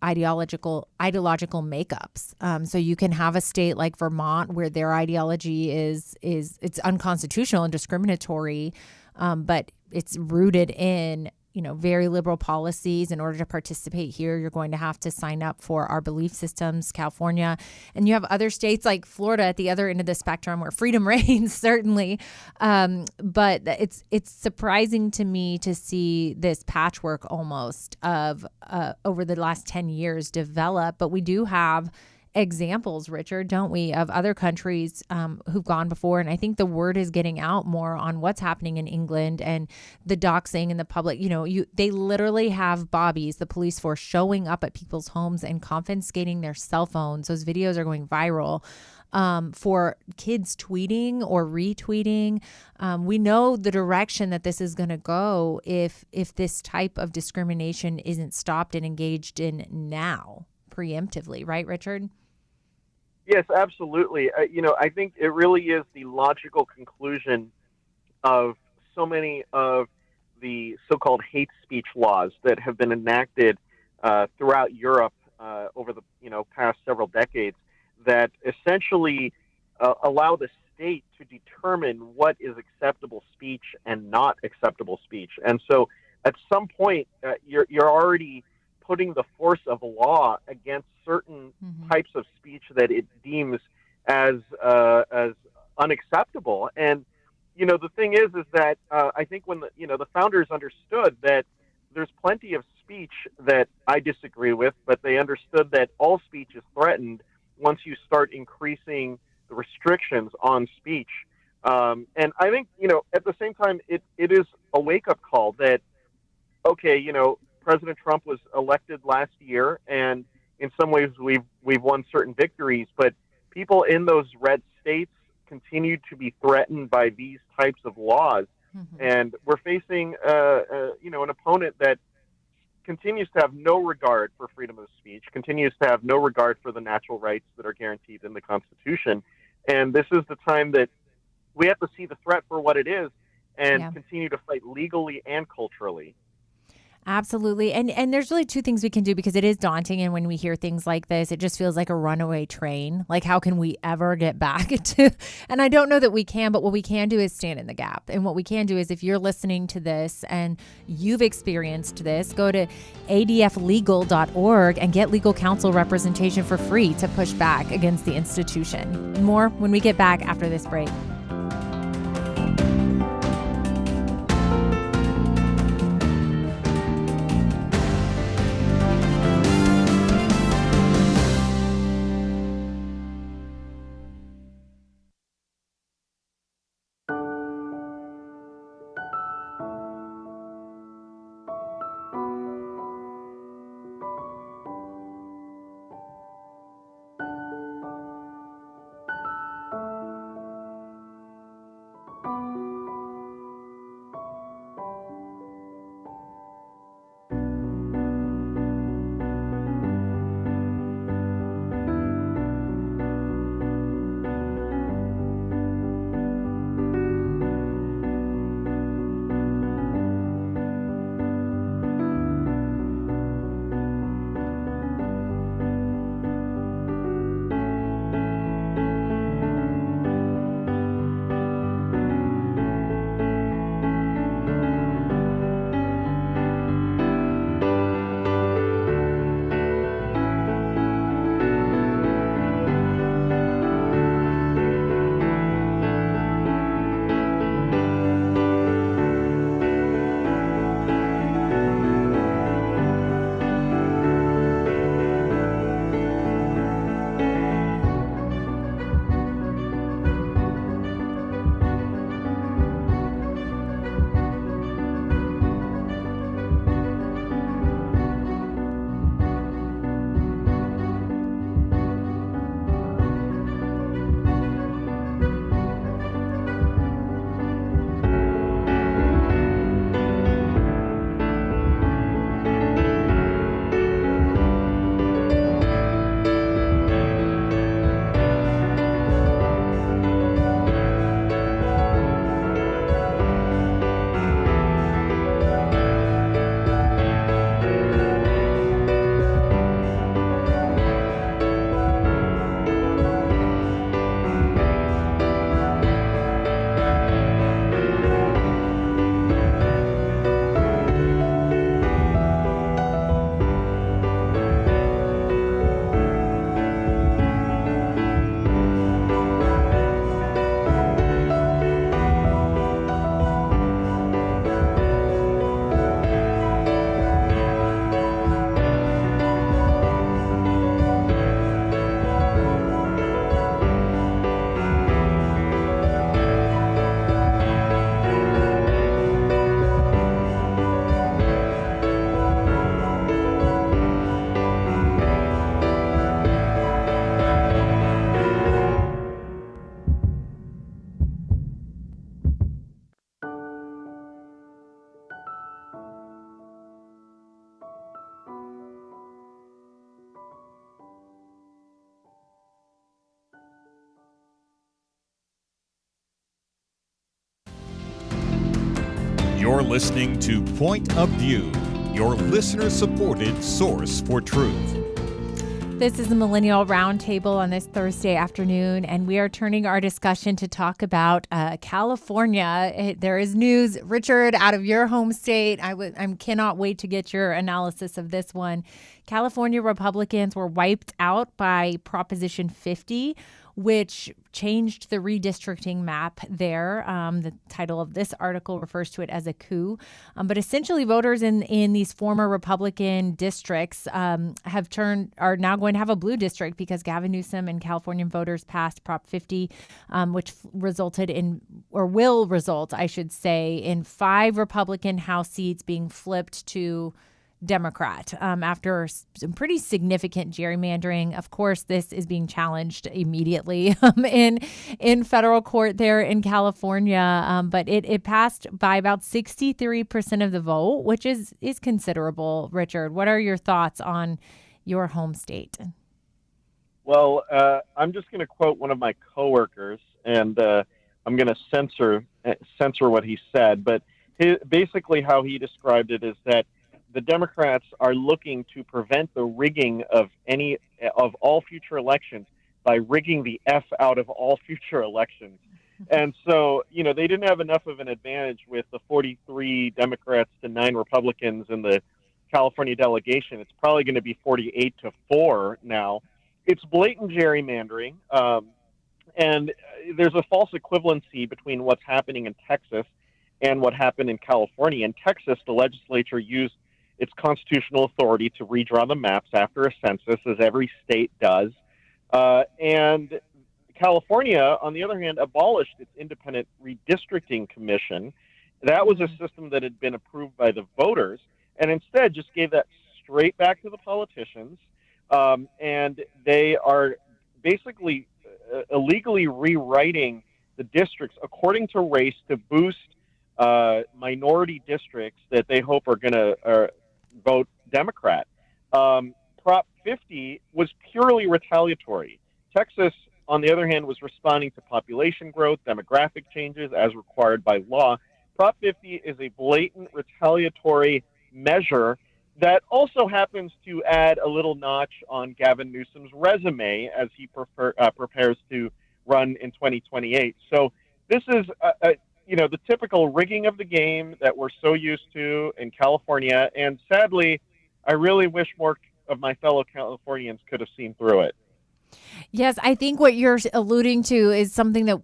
ideological makeups. So you can have a state like Vermont where their ideology is it's unconstitutional and discriminatory, but it's rooted in very liberal policies. In order to participate here, you're going to have to sign up for our belief systems, California. And you have other states like Florida at the other end of the spectrum where freedom reigns, certainly. But it's surprising to me to see this patchwork almost of over the last 10 years develop. But we do have examples, Richard, don't we, of other countries who've gone before. And I think the word is getting out more on what's happening in England and the doxing and the public. They literally have bobbies, the police force, showing up at people's homes and confiscating their cell phones. Those videos are going viral for kids tweeting or retweeting. We know the direction that this is going to go if this type of discrimination isn't stopped and engaged in now, preemptively. Right, Richard? Yes, absolutely. I think it really is the logical conclusion of so many of the so-called hate speech laws that have been enacted throughout Europe over the past several decades that essentially allow the state to determine what is acceptable speech and not acceptable speech. And so at some point, you're already putting the force of law against certain types of speech that it deems as unacceptable. And the thing is that I think when the founders understood that there's plenty of speech that I disagree with, but they understood that all speech is threatened once you start increasing the restrictions on speech. And I think at the same time it is a wake-up call that President Trump was elected last year, and in some ways we've won certain victories, but people in those red states continue to be threatened by these types of laws. And we're facing, an opponent that continues to have no regard for freedom of speech, continues to have no regard for the natural rights that are guaranteed in the Constitution. And this is the time that we have to see the threat for what it is and continue to fight legally and culturally. Absolutely. And there's really two things we can do, because it is daunting. And when we hear things like this, it just feels like a runaway train. Like, how can we ever get back to? And I don't know that we can, but what we can do is stand in the gap. And what we can do is, if you're listening to this and you've experienced this, go to adflegal.org and get legal counsel representation for free to push back against the institution. More when we get back after this break. You're listening to Point of View, your listener-supported source for truth. This is the Millennial Roundtable on this Thursday afternoon, and we are turning our discussion to talk about California. There is news, Richard, out of your home state. I cannot wait to get your analysis of this one. California Republicans were wiped out by Proposition 50, which changed the redistricting map there. The title of this article refers to it as a coup. But essentially, voters in these former Republican districts are now going to have a blue district because Gavin Newsom and Californian voters passed Prop 50, which will result, I should say, in 5 Republican House seats being flipped to Democrat after some pretty significant gerrymandering. Of course, this is being challenged immediately in federal court there in California. But it passed by about 63% of the vote, which is considerable. Richard, what are your thoughts on your home state? Well, I'm just going to quote one of my coworkers, and I'm going to censor what he said. But basically how he described it is that the Democrats are looking to prevent the rigging of all future elections by rigging the F out of all future elections. And so, they didn't have enough of an advantage with the 43 Democrats to 9 Republicans in the California delegation. It's probably going to be 48-4 now. It's blatant gerrymandering. And there's a false equivalency between what's happening in Texas and what happened in California. In Texas, the legislature used its constitutional authority to redraw the maps after a census, as every state does. And California, on the other hand, abolished its independent redistricting commission. That was a system that had been approved by the voters, and instead just gave that straight back to the politicians. And they are basically illegally rewriting the districts according to race to boost minority districts that they hope are going to vote Democrat. Prop 50 was purely retaliatory. Texas, on the other hand, was responding to population growth, demographic changes as required by law. Prop 50 is a blatant retaliatory measure that also happens to add a little notch on Gavin Newsom's resume as he prepares to run in 2028. So this is the typical rigging of the game that we're so used to in California. And sadly, I really wish more of my fellow Californians could have seen through it. Yes, I think what you're alluding to is something that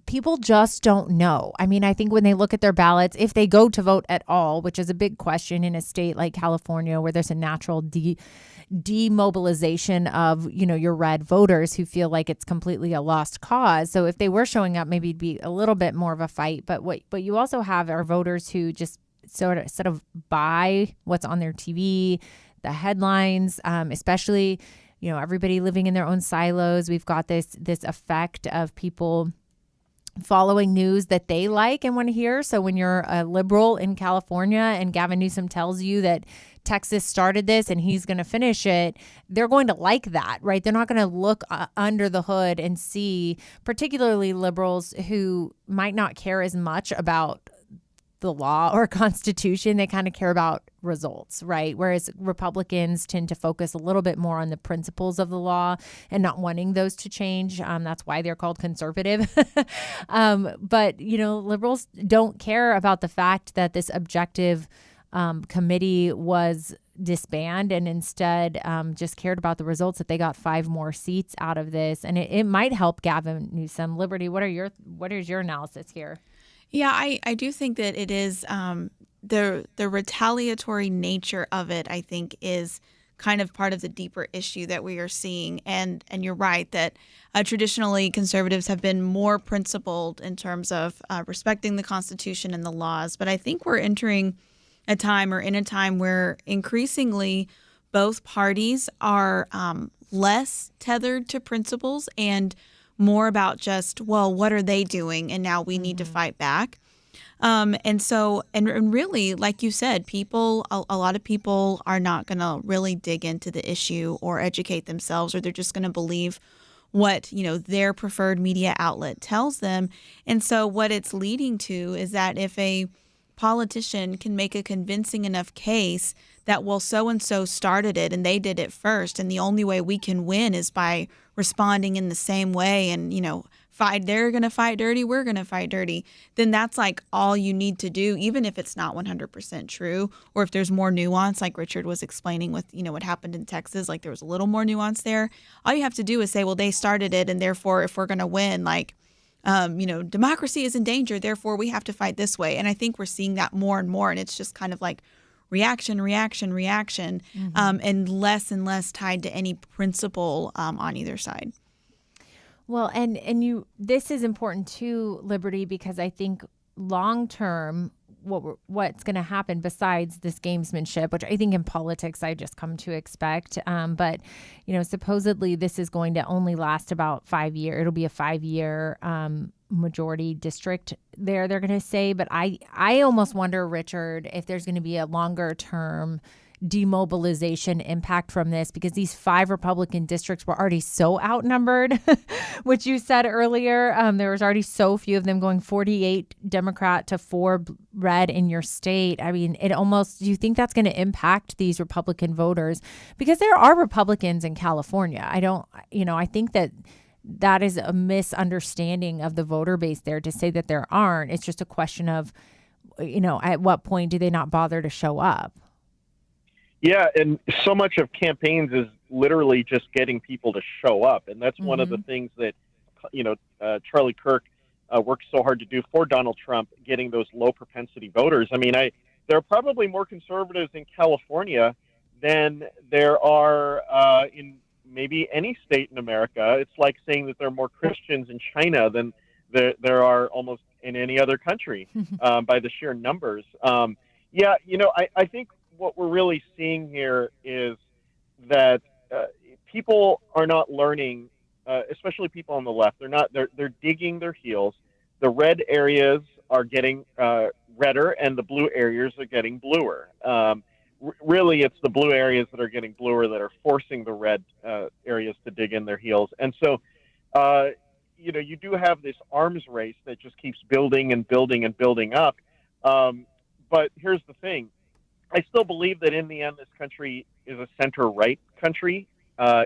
people just don't know. I mean, I think when they look at their ballots, if they go to vote at all, which is a big question in a state like California, where there's a natural demobilization of, your red voters who feel like it's completely a lost cause. So if they were showing up, maybe it'd be a little bit more of a fight. But you also have are voters who just sort of buy what's on their TV, the headlines, especially everybody living in their own silos. We've got this effect of people following news that they like and want to hear. So when you're a liberal in California and Gavin Newsom tells you that Texas started this and he's going to finish it, they're going to like that, right? They're not going to look under the hood and see, particularly liberals who might not care as much about the law or constitution. They kind of care about results, right? Whereas Republicans tend to focus a little bit more on the principles of the law and not wanting those to change. That's why they're called conservative. But, liberals don't care about the fact that this objective committee was disbanded and instead just cared about the results, that they got 5 more seats out of this. And it might help Gavin Newsom. Liberty, what is your analysis here? Yeah, I do think that it is the retaliatory nature of it, I think, is kind of part of the deeper issue that we are seeing. And you're right that traditionally conservatives have been more principled in terms of respecting the Constitution and the laws. But I think we're entering a time where increasingly both parties are less tethered to principles and more about just, well, what are they doing? And now we need to fight back. And really, like you said, a lot of people are not going to really dig into the issue or educate themselves, or they're just going to believe what, their preferred media outlet tells them. And so what it's leading to is that if a politician can make a convincing enough case that, well, so-and-so started it and they did it first, and the only way we can win is by responding in the same way and, they're going to fight dirty, we're going to fight dirty, then that's like all you need to do, even if it's not 100% true, or if there's more nuance, like Richard was explaining with, what happened in Texas, like there was a little more nuance there. All you have to do is say, well, they started it, and therefore if we're going to win, democracy is in danger, therefore we have to fight this way. And I think we're seeing that more and more, and it's just kind of like reaction, and less tied to any principle on either side. Well, and this is important too, Liberty, because I think long term what's going to happen besides this gamesmanship, which I think in politics I just come to expect. But supposedly this is going to only last about 5 years. It'll be a 5-year majority district there, they're going to say. But I almost wonder, Richard, if there's going to be a longer term demobilization impact from this, because these 5 Republican districts were already so outnumbered, which you said earlier. There was already so few of them, going 48 Democrat to 4 red in your state. I mean, do you think that's going to impact these Republican voters? Because there are Republicans in California. I think that is a misunderstanding of the voter base there to say that there aren't. It's just a question of, at what point do they not bother to show up? Yeah, and so much of campaigns is literally just getting people to show up. And that's one of the things that, Charlie Kirk worked so hard to do for Donald Trump, getting those low propensity voters. I mean, there are probably more conservatives in California than there are in maybe any state in America. It's like saying that there are more Christians in China than there are almost in any other country by the sheer numbers. I think what we're really seeing here is that people are not learning, especially people on the left. They're digging their heels. The red areas are getting redder, and the blue areas are getting bluer. Really, it's the blue areas that are getting bluer that are forcing the red areas to dig in their heels. And so, you do have this arms race that just keeps building and building and building up. But here's the thing. I still believe that in the end, this country is a center-right country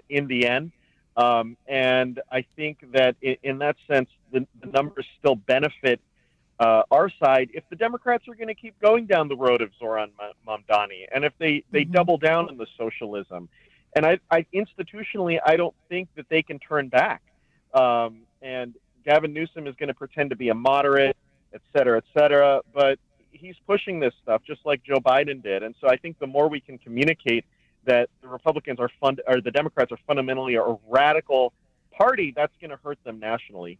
in the end. And I think that in that sense, the numbers still benefit our side if the Democrats are going to keep going down the road of Zoran Mamdani, and if they double down on the socialism. And I institutionally, I don't think that they can turn back. And Gavin Newsom is going to pretend to be a moderate, et cetera, but he's pushing this stuff just like Joe Biden did. And so I think the more we can communicate that the Republicans or the Democrats are fundamentally a radical party, that's going to hurt them nationally.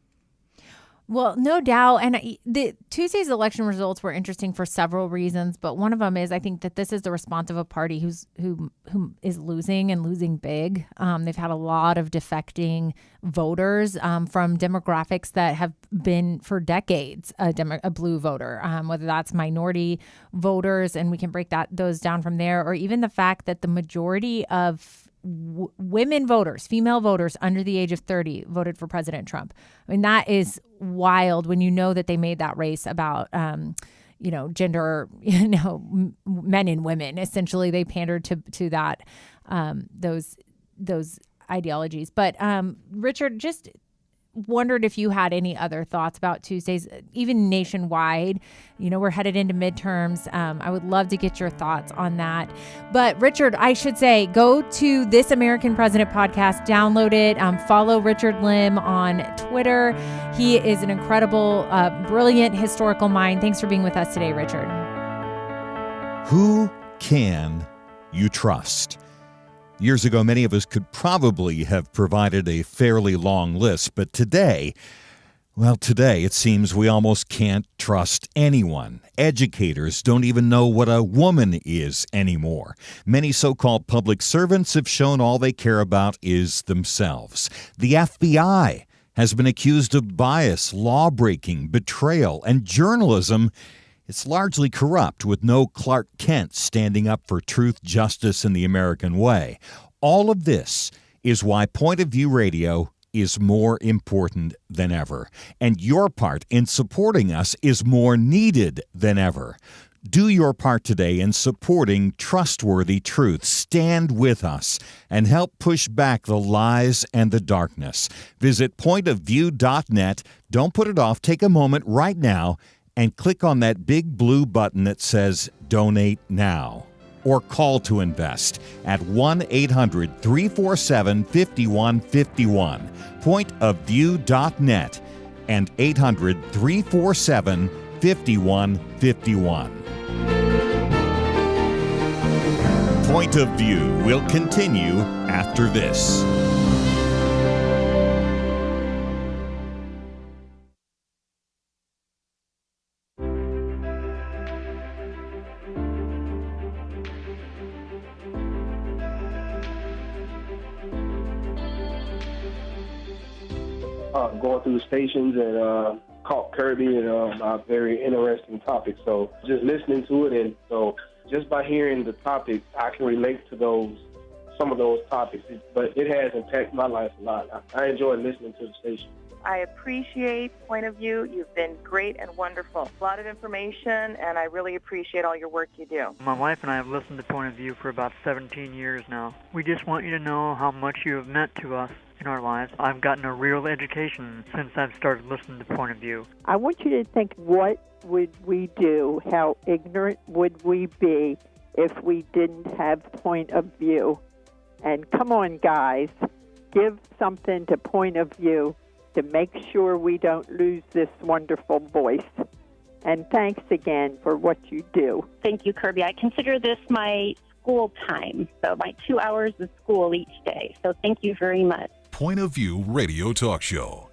Well, no doubt. And the Tuesday's election results were interesting for several reasons, but one of them is I think that this is the response of a party who is losing and losing big. They've had a lot of defecting voters from demographics that have been for decades a blue voter, whether that's minority voters, and we can break those down from there, or even the fact that the majority of women voters, female voters under the age of 30 voted for President Trump. I mean, that is wild when you know that they made that race about, gender, men and women. Essentially, they pandered to that, those ideologies. But Richard, just wondered if you had any other thoughts about Tuesdays, even nationwide. We're headed into midterms. I would love to get your thoughts on that. But Richard, I should say, go to This American President podcast, download it, follow Richard Lim on Twitter. He is an incredible, brilliant historical mind. Thanks for being with us today, Richard. Who can you trust? Years ago, many of us could probably have provided a fairly long list, but today it seems we almost can't trust anyone. Educators don't even know what a woman is anymore. Many so-called public servants have shown all they care about is themselves. The FBI has been accused of bias, law-breaking, betrayal, and journalism. It's largely corrupt, with no Clark Kent standing up for truth, justice, and the American way. All of this is why Point of View Radio is more important than ever, and your part in supporting us is more needed than ever. Do your part today in supporting trustworthy truth. Stand with us and help push back the lies and the darkness. Visit pointofview.net. Don't put it off. Take a moment right now and click on that big blue button that says Donate Now, or Call to Invest at 1-800-347-5151, pointofview.net, and 800-347-5151. Point of View will continue after this. going through the stations and caught Kirby and a very interesting topic. So just listening to it, and so just by hearing the topics, I can relate to some of those topics. But it has impacted my life a lot. I enjoy listening to the station. I appreciate Point of View. You've been great and wonderful. A lot of information, and I really appreciate all your work you do. My wife and I have listened to Point of View for about 17 years now. We just want you to know how much you have meant to us in our lives. I've gotten a real education since I've started listening to Point of View. I want you to think, what would we do? How ignorant would we be if we didn't have Point of View? And come on, guys, give something to Point of View to make sure we don't lose this wonderful voice. And thanks again for what you do. Thank you, Kirby. I consider this my school time, so my 2 hours of school each day. So thank you very much. Point of View Radio Talk Show.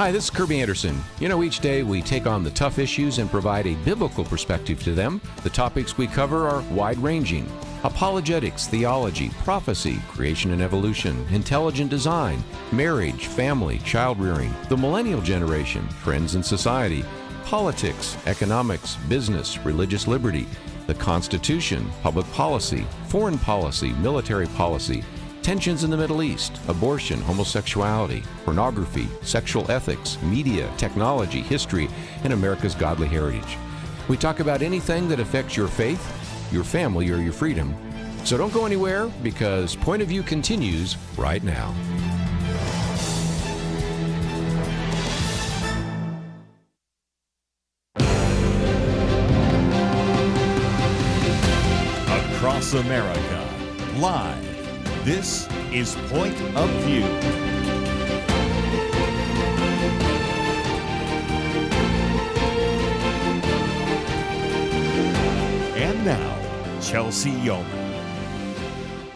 Hi, this is Kirby Anderson. You know, each day we take on the tough issues and provide a biblical perspective to them. The topics we cover are wide-ranging: apologetics, theology, prophecy, creation and evolution, intelligent design, marriage, family, child-rearing, the millennial generation, trends in society, politics, economics, business, religious liberty, the Constitution, public policy, foreign policy, military policy, tensions in the Middle East, abortion, homosexuality, pornography, sexual ethics, media, technology, history, and America's godly heritage. We talk about anything that affects your faith, your family, or your freedom. So don't go anywhere, because Point of View continues right now. Across America, live. This is Point of View. And now, Chelsey Youman.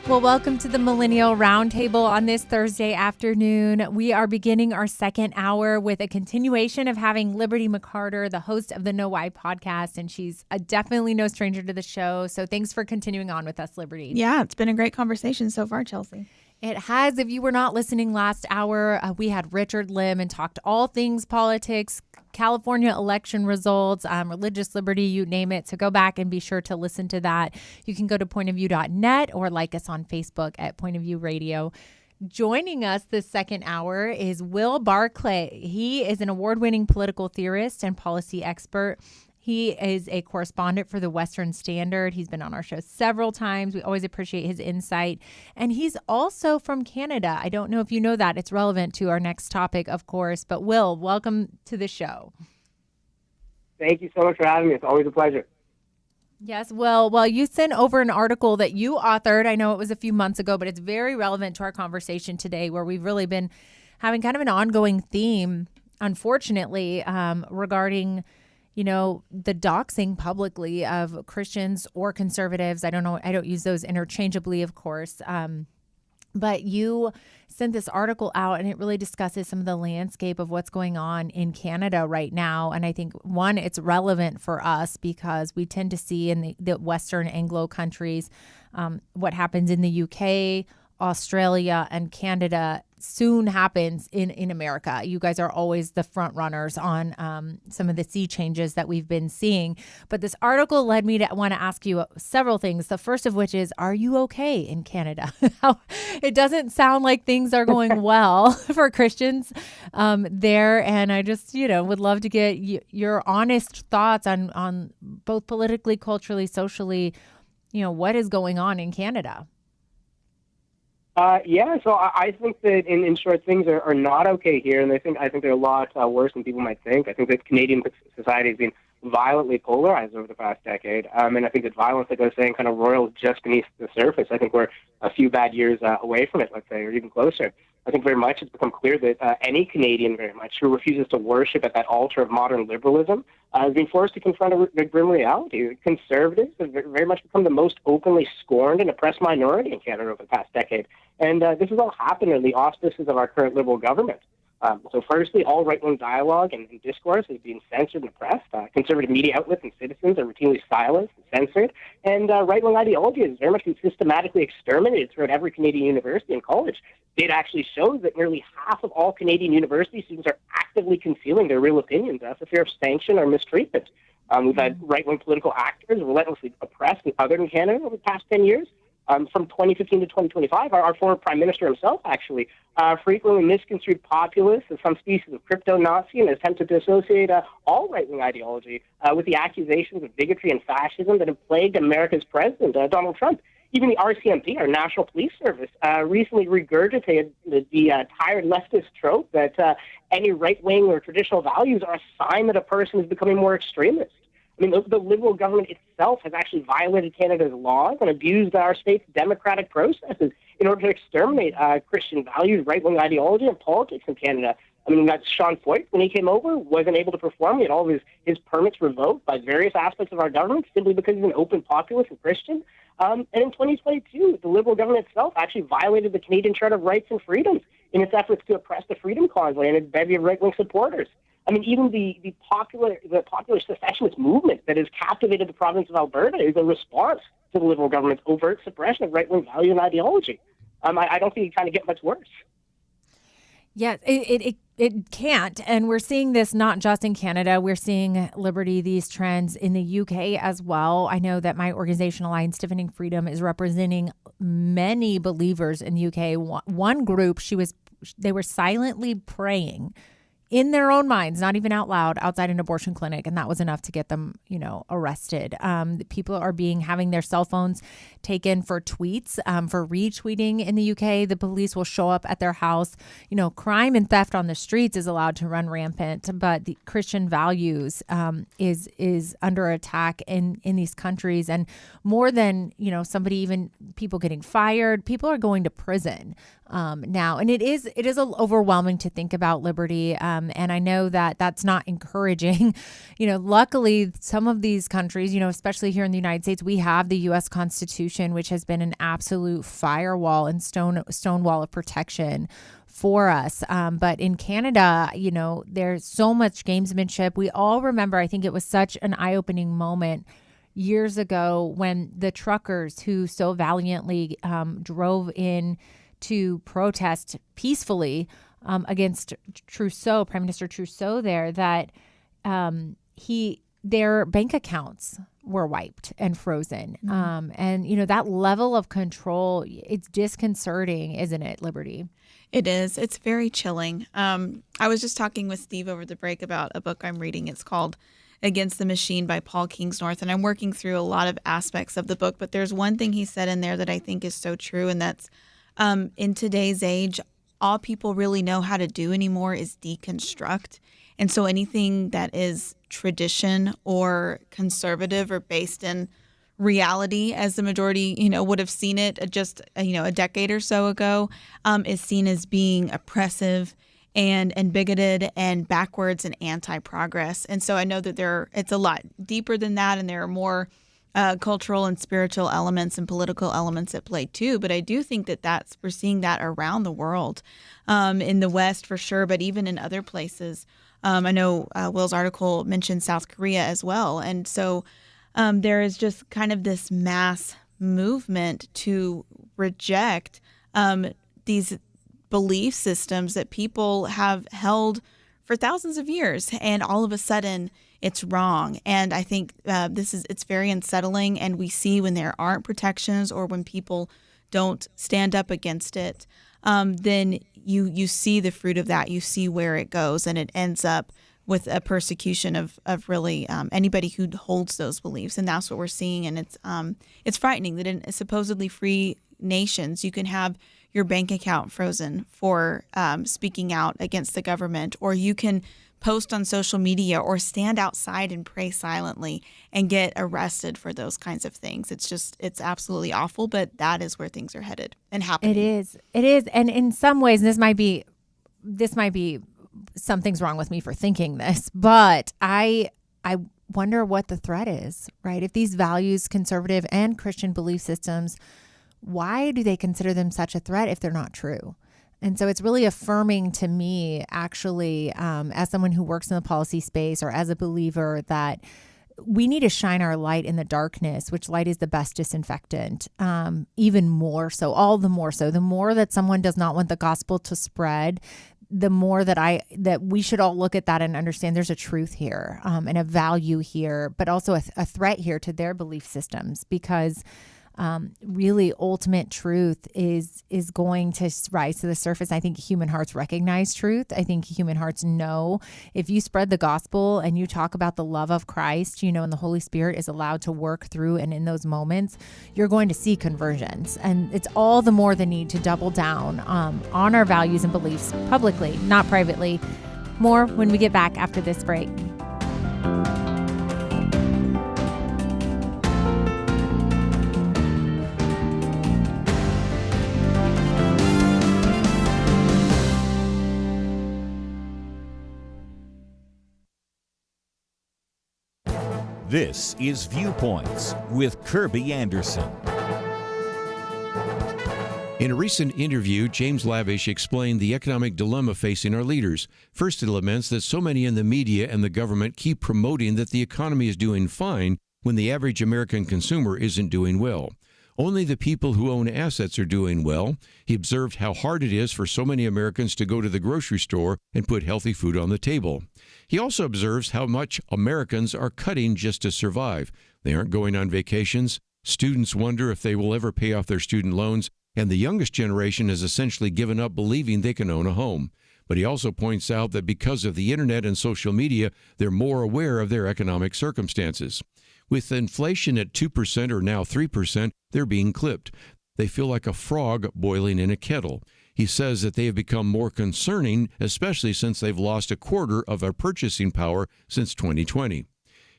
Well, welcome to the Millennial Roundtable on this Thursday afternoon. We are beginning our second hour with a continuation of having Liberty McArtor, the host of the Know Why podcast, and she's definitely no stranger to the show. So thanks for continuing on with us, Liberty. Yeah, it's been a great conversation so far, Chelsey. It has. If you were not listening last hour, we had Richard Lim and talked all things politics, California election results, religious liberty, you name it. So go back and be sure to listen to that. You can go to pointofview.net or like us on Facebook at Point of View Radio. Joining us this second hour is Will Barclay. He is an award-winning political theorist and policy expert. He is a correspondent for the Western Standard. He's been on our show several times. We always appreciate his insight. And he's also from Canada. I don't know if you know that. It's relevant to our next topic, of course. But Will, welcome to the show. Thank you so much for having me. It's always a pleasure. Yes, well, you sent over an article that you authored. I know it was a few months ago, but it's very relevant to our conversation today, where we've really been having kind of an ongoing theme, unfortunately, regarding the doxing publicly of Christians or conservatives. I don't know. I don't use those interchangeably, of course. But you sent this article out, and it really discusses some of the landscape of what's going on in Canada right now. And I think, one, it's relevant for us because we tend to see in the Western Anglo countries what happens in the UK, Australia, and Canada soon happens in America. You guys are always the front runners on some of the sea changes that we've been seeing. But this article led me to want to ask you several things. The first of which is, are you okay in Canada? It doesn't sound like things are going well for Christians there. And I just, would love to get your honest thoughts on both politically, culturally, socially, what is going on in Canada? So I think that in short, things are not okay here, and I think they're a lot worse than people might think. I think that Canadian society has been violently polarized over the past decade, and I think that violence, like I was saying, kind of roils just beneath the surface. I think we're a few bad years away from it, let's say, or even closer. I think very much it's become clear that any Canadian, very much, who refuses to worship at that altar of modern liberalism has been forced to confront a grim reality. Conservatives have very much become the most openly scorned and oppressed minority in Canada over the past decade. And this has all happened in the auspices of our current Liberal government. So firstly, all right-wing dialogue and discourse is being censored and oppressed. Conservative media outlets and citizens are routinely silenced and censored. And right-wing ideology is very much been systematically exterminated throughout every Canadian university and college. Data actually shows that nearly half of all Canadian university students are actively concealing their real opinions for fear of sanction or mistreatment. We've had right-wing political actors relentlessly oppressed and othered in Canada over the past 10 years. From 2015 to 2025, our former Prime Minister himself actually frequently misconstrued populists as some species of crypto-Nazi and attempted to associate all right-wing ideology with the accusations of bigotry and fascism that have plagued America's president, Donald Trump. Even the RCMP, our National Police Service, recently regurgitated the tired leftist trope that any right-wing or traditional values are a sign that a person is becoming more extremist. I mean, the Liberal government itself has actually violated Canada's laws and abused our state's democratic processes in order to exterminate Christian values, right-wing ideology, and politics in Canada. I mean, that's Sean Foyt, when he came over, wasn't able to perform. He had all of his permits revoked by various aspects of our government simply because he's an open populist and Christian. And in 2022, the Liberal government itself actually violated the Canadian Charter of Rights and Freedoms in its efforts to oppress the Freedom Cause and its bevy of right-wing supporters. I mean, even the popular secessionist movement that has captivated the province of Alberta is a response to the Liberal government's overt suppression of right-wing value and ideology. I don't think it kind of get much worse. Yeah, it can't. And we're seeing this not just in Canada. We're seeing, Liberty, these trends in the UK as well. I know that my organization, Alliance Defending Freedom, is representing many believers in the UK. One group, they were silently praying in their own minds, not even out loud, outside an abortion clinic. And that was enough to get them, arrested. People are having their cell phones taken for tweets, for retweeting in the UK. The police will show up at their house. Crime and theft on the streets is allowed to run rampant, but the Christian values is under attack in these countries. And more than, people getting fired, people are going to prison now. And it is overwhelming to think about, Liberty. And I know that that's not encouraging. Luckily, some of these countries, especially here in the United States, we have the U.S. Constitution, which has been an absolute firewall and stonewall of protection for us. But in Canada, there's so much gamesmanship. We all remember, I think it was such an eye-opening moment years ago when the truckers who so valiantly drove in to protest peacefully against Trudeau, Prime Minister Trudeau there, that their bank accounts were wiped and frozen. And, that level of control, it's disconcerting, isn't it, Liberty? It is. It's very chilling. I was just talking with Steve over the break about a book I'm reading. It's called Against the Machine by Paul Kingsnorth, and I'm working through a lot of aspects of the book. But there's one thing he said in there that I think is so true, and that's in today's age, all people really know how to do anymore is deconstruct. And so anything that is tradition or conservative or based in reality, as the majority, would have seen it just, a decade or so ago, is seen as being oppressive and bigoted and backwards and anti-progress. And so I know that it's a lot deeper than that, and there are more cultural and spiritual elements and political elements at play too. But I do think that we're seeing that around the world, in the West for sure, but even in other places. I know Will's article mentioned South Korea as well. And so there is just kind of this mass movement to reject these belief systems that people have held for thousands of years. And all of a sudden, it's wrong. And I think it's very unsettling. And we see when there aren't protections or when people don't stand up against it, then you see the fruit of that. You see where it goes, and it ends up with a persecution of really anybody who holds those beliefs. And that's what we're seeing. And it's frightening that in supposedly free nations, you can have your bank account frozen for speaking out against the government, or you can post on social media or stand outside and pray silently and get arrested for those kinds of things. It's absolutely awful, but that is where things are headed and happening. It is. And in some ways, this might be something's wrong with me for thinking this, but I wonder what the threat is, right? If these values, conservative and Christian belief systems, why do they consider them such a threat if they're not true? And so it's really affirming to me, actually, as someone who works in the policy space or as a believer, that we need to shine our light in the darkness, which light is the best disinfectant, even more so, all the more so. The more that someone does not want the gospel to spread, the more that we should all look at that and understand there's a truth here, and a value here, but also a threat here to their belief systems, because really ultimate truth is going to rise to the surface. I think human hearts recognize truth. I think human hearts know if you spread the gospel and you talk about the love of Christ, and the Holy Spirit is allowed to work through, and in those moments, you're going to see conversions. And it's all the more the need to double down on our values and beliefs publicly, not privately. More when we get back after this break. This is Viewpoints with Kirby Anderson. In a recent interview, James Lavish explained the economic dilemma facing our leaders. First, he laments that so many in the media and the government keep promoting that the economy is doing fine when the average American consumer isn't doing well. Only the people who own assets are doing well. He observed how hard it is for so many Americans to go to the grocery store and put healthy food on the table. He also observes how much Americans are cutting just to survive. They aren't going on vacations. Students wonder if they will ever pay off their student loans. And the youngest generation has essentially given up believing they can own a home. But he also points out that because of the internet and social media, they're more aware of their economic circumstances. With inflation at 2% or now 3%, they're being clipped. They feel like a frog boiling in a kettle. He says that they have become more concerning, especially since they've lost a quarter of their purchasing power since 2020.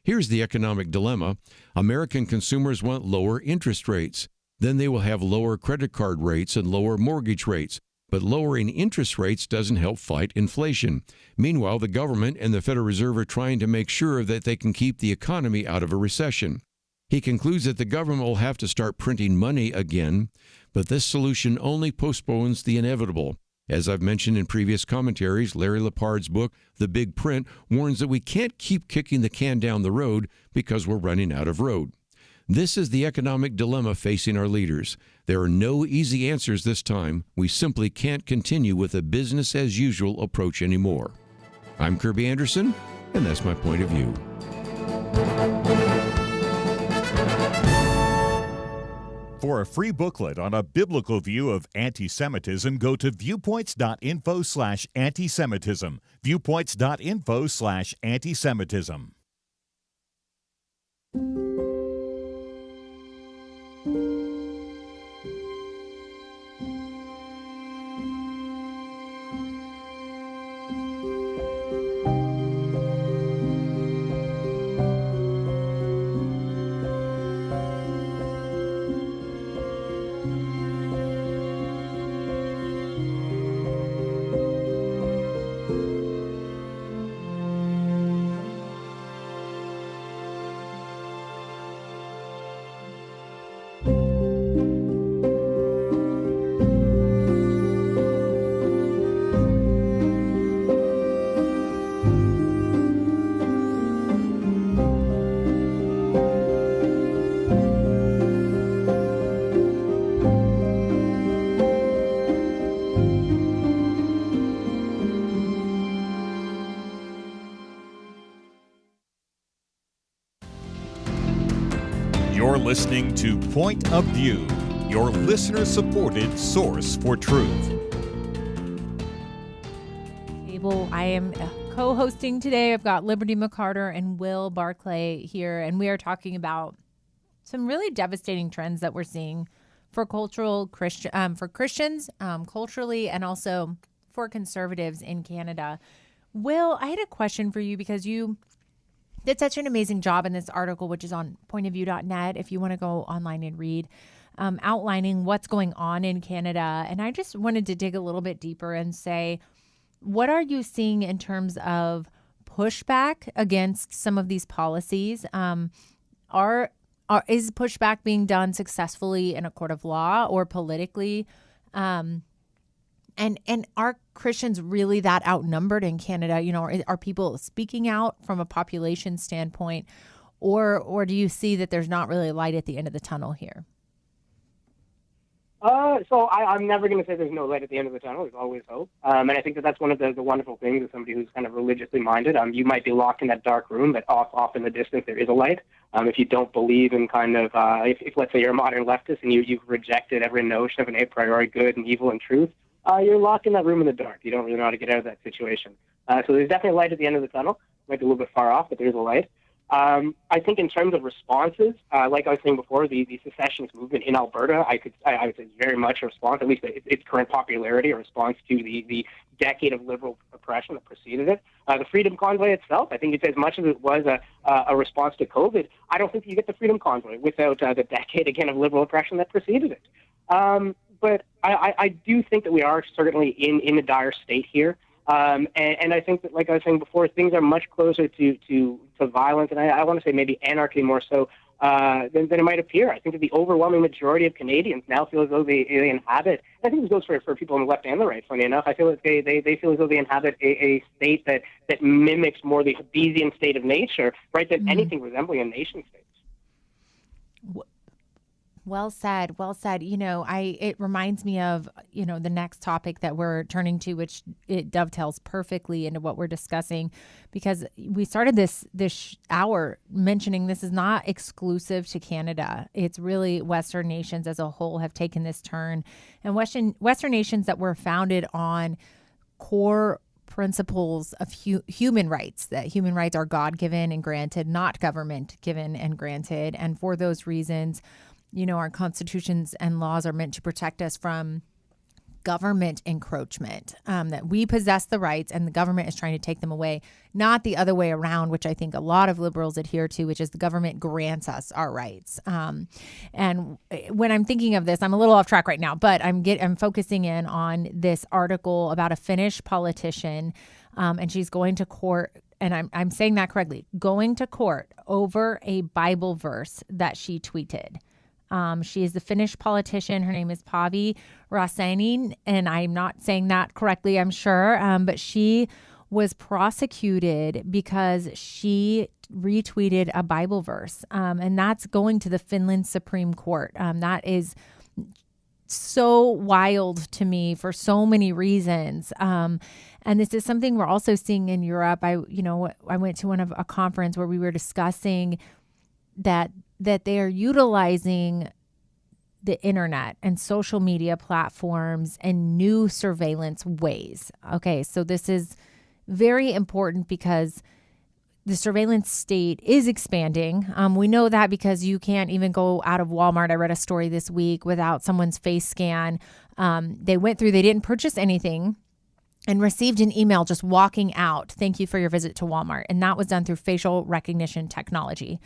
Here's the economic dilemma. American consumers want lower interest rates. Then they will have lower credit card rates and lower mortgage rates. But lowering interest rates doesn't help fight inflation. Meanwhile, the government and the Federal Reserve are trying to make sure that they can keep the economy out of a recession. He concludes that the government will have to start printing money again, but this solution only postpones the inevitable. As I've mentioned in previous commentaries, Larry Lepard's book, The Big Print, warns that we can't keep kicking the can down the road because we're running out of road. This is the economic dilemma facing our leaders. There are no easy answers this time. We simply can't continue with a business-as-usual approach anymore. I'm Kirby Anderson, and that's my point of view. For a free booklet on a biblical view of anti-Semitism, go to viewpoints.info/anti-Semitism. Viewpoints.info/anti-Semitism. You're listening to Point of View, your listener-supported source for truth. I am co-hosting today. I've got Liberty McArtor and Will Barclay here, and we are talking about some really devastating trends that we're seeing for Christians culturally, and also for conservatives in Canada. Will, I had a question for you because you did such an amazing job in this article, which is on pointofview.net, if you want to go online and read, outlining what's going on in Canada. And I just wanted to dig a little bit deeper and say, what are you seeing in terms of pushback against some of these policies? Is pushback being done successfully in a court of law or politically? And are Christians really that outnumbered in Canada? You know, are people speaking out from a population standpoint, or do you see that there's not really light at the end of the tunnel here? So I'm never going to say there's no light at the end of the tunnel. There's always hope. And I think that's one of the wonderful things of somebody who's kind of religiously minded. You might be locked in that dark room, but off in the distance there is a light. If you don't believe in kind of, if let's say you're a modern leftist and you've rejected every notion of an a priori good and evil and truth, you're locked in that room in the dark. You don't really know how to get out of that situation. So there's definitely light at the end of the tunnel. Might be a little bit far off, but there's a light. I think in terms of responses, like I was saying before, the secessionist movement in Alberta, I would say it's very much a response, at least its current popularity, a response to the decade of liberal oppression that preceded it. The Freedom Convoy itself, I think it's as much as it was a response to COVID, I don't think you get the Freedom Convoy without the decade, again, of liberal oppression that preceded it. But I do think that we are certainly in a dire state here. And I think that, like I was saying before, things are much closer to violence, and I want to say maybe anarchy more so than it might appear. I think that the overwhelming majority of Canadians now feel as though they inhabit, I think this goes for people on the left and the right, funny enough, I feel like they feel as though they inhabit a state that mimics more the Hobbesian state of nature, right, than anything resembling a nation state. Well said. Well said. It reminds me of, the next topic that we're turning to, which it dovetails perfectly into what we're discussing, because we started this hour mentioning this is not exclusive to Canada. It's really Western nations as a whole have taken this turn, and Western nations that were founded on core principles of human rights, that human rights are God-given and granted, not government-given and granted. And for those reasons, our constitutions and laws are meant to protect us from government encroachment, that we possess the rights and the government is trying to take them away, not the other way around, which I think a lot of liberals adhere to, which is the government grants us our rights. And when I'm thinking of this, I'm a little off track right now, but I'm focusing in on this article about a Finnish politician, and she's going to court, and I'm saying that correctly, going to court over a Bible verse that she tweeted. She is the Finnish politician. Her name is Pavi Räsänen, and I'm not saying that correctly, I'm sure, but she was prosecuted because she retweeted a Bible verse, and that's going to the Finland Supreme Court. That is so wild to me for so many reasons. And this is something we're also seeing in Europe. I went to a conference where we were discussing that they are utilizing the internet and social media platforms in new surveillance ways. Okay, so this is very important because the surveillance state is expanding. We know that because you can't even go out of Walmart. I read a story this week without someone's face scan. They didn't purchase anything and received an email just walking out, "Thank you for your visit to Walmart." And that was done through facial recognition technology.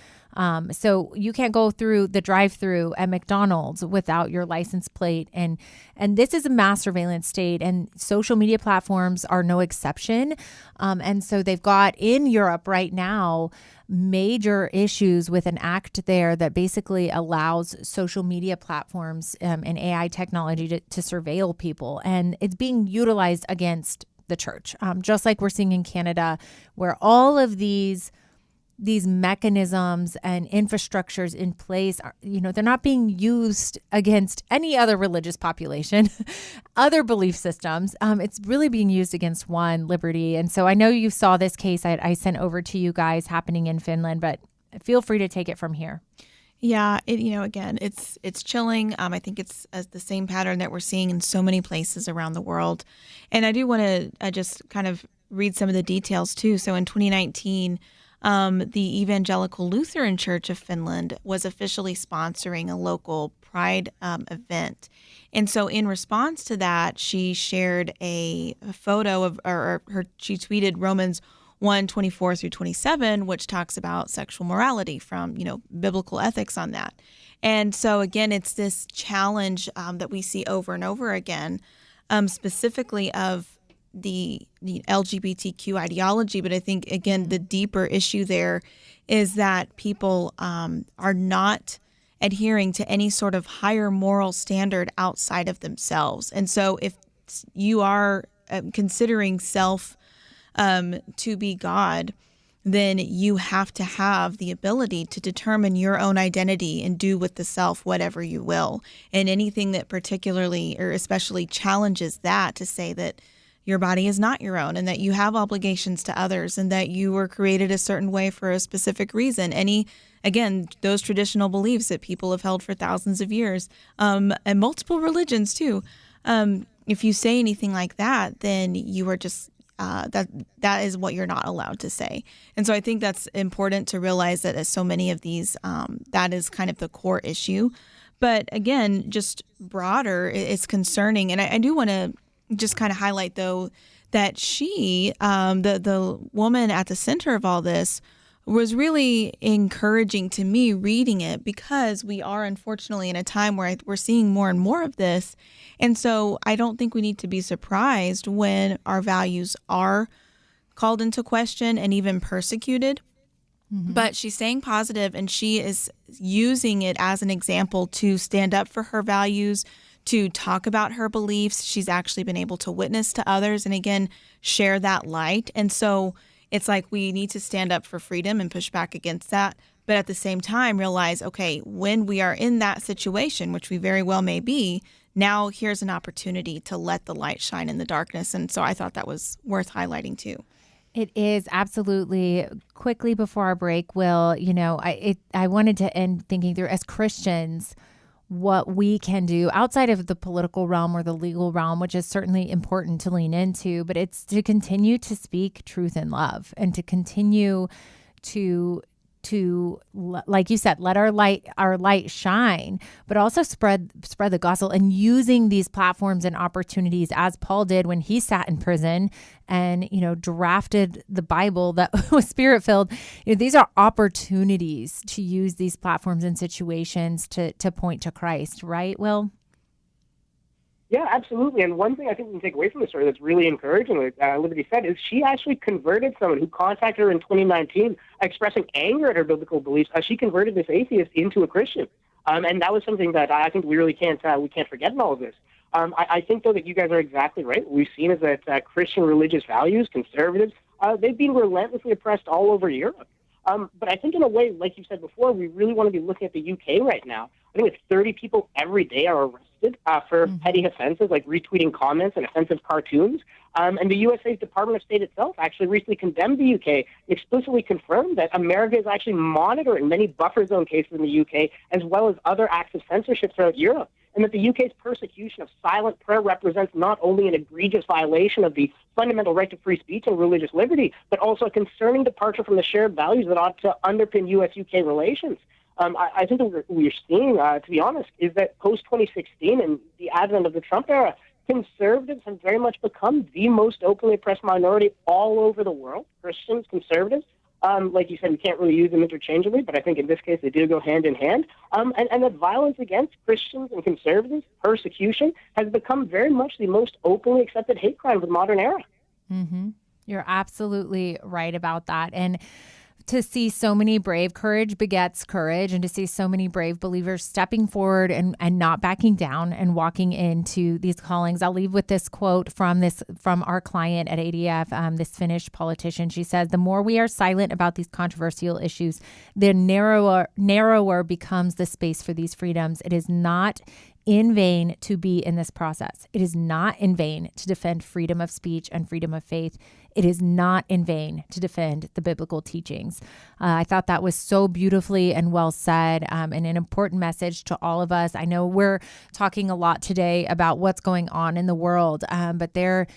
So you can't go through the drive-through at McDonald's without your license plate. And this is a mass surveillance state, and social media platforms are no exception. And so they've got in Europe right now major issues with an act there that basically allows social media platforms and AI technology to surveil people. And it's being utilized against the church, just like we're seeing in Canada, where all of these mechanisms and infrastructures in place are, they're not being used against any other religious population, other belief systems. It's really being used against one, Liberty. And so I know you saw this case I sent over to you guys happening in Finland, but feel free to take it from here. Yeah, again, it's chilling. I think it's the same pattern that we're seeing in so many places around the world. And I do want to just kind of read some of the details too. So in 2019, the Evangelical Lutheran Church of Finland was officially sponsoring a local pride event. And so in response to that, she shared a photo of, she tweeted Romans 1:24 through 27, which talks about sexual morality from, biblical ethics on that. And so again, it's this challenge that we see over and over again, specifically of the LGBTQ ideology. But I think, again, the deeper issue there is that people are not adhering to any sort of higher moral standard outside of themselves. And so if you are considering self to be God, then you have to have the ability to determine your own identity and do with the self whatever you will. And anything that particularly or especially challenges that, to say that your body is not your own and that you have obligations to others and that you were created a certain way for a specific reason. Again, those traditional beliefs that people have held for thousands of years, and multiple religions too. If you say anything like that, then you are just that is what you're not allowed to say. And so I think that's important to realize that as so many of these, that is kind of the core issue. But again, just broader, it's concerning. And I do want to just kind of highlight, though, that she, the woman at the center of all this, was really encouraging to me reading it, because we are unfortunately in a time where we're seeing more and more of this. And so I don't think we need to be surprised when our values are called into question and even persecuted. Mm-hmm. But she's staying positive, and she is using it as an example to stand up for her values, to talk about her beliefs. She's actually been able to witness to others and, again, share that light. And so it's like we need to stand up for freedom and push back against that. But at the same time, realize, okay, when we are in that situation, which we very well may be, now here's an opportunity to let the light shine in the darkness. And so I thought that was worth highlighting too. It is, absolutely. Quickly before our break, Will, I wanted to end thinking through, as Christians, what we can do outside of the political realm or the legal realm, which is certainly important to lean into, but it's to continue to speak truth in love, and to continue to like you said, let our light shine, but also spread the gospel, and using these platforms and opportunities, as Paul did when he sat in prison and drafted the Bible that was spirit-filled. These are opportunities to use these platforms and situations to point to Christ, right, Will? Yeah, absolutely. And one thing I think we can take away from the story that's really encouraging, like Liberty said, is she actually converted someone who contacted her in 2019 expressing anger at her biblical beliefs. She converted this atheist into a Christian. And that was something that I think we really can't forget in all of this. I think, though, that you guys are exactly right. What we've seen is that Christian religious values, conservatives, they've been relentlessly oppressed all over Europe. But I think in a way, like you said before, we really want to be looking at the UK right now. I think it's 30 people every day are arrested for petty offenses like retweeting comments and offensive cartoons. And the USA's Department of State itself actually recently condemned the UK, explicitly confirmed that America is actually monitoring many buffer zone cases in the UK, as well as other acts of censorship throughout Europe, and that the UK's persecution of silent prayer represents not only an egregious violation of the fundamental right to free speech and religious liberty, but also a concerning departure from the shared values that ought to underpin U.S.-UK relations. I think what we're seeing, to be honest, is that post-2016 and the advent of the Trump era, conservatives have very much become the most openly oppressed minority all over the world. Christians, conservatives, like you said, we can't really use them interchangeably, but I think in this case they do go hand in hand. And that violence against Christians and conservatives, persecution, has become very much the most openly accepted hate crime of the modern era. Mm-hmm. You're absolutely right about that. And to see so many courage begets courage, and to see so many brave believers stepping forward and not backing down and walking into these callings. I'll leave with this quote from our client at ADF, this Finnish politician. She says, "The more we are silent about these controversial issues, the narrower becomes the space for these freedoms. It is not in vain to be in this process. It is not in vain to defend freedom of speech and freedom of faith. It is not in vain to defend the biblical teachings." I thought that was so beautifully and well said, and an important message to all of us. I know we're talking a lot today about what's going on in the world, but there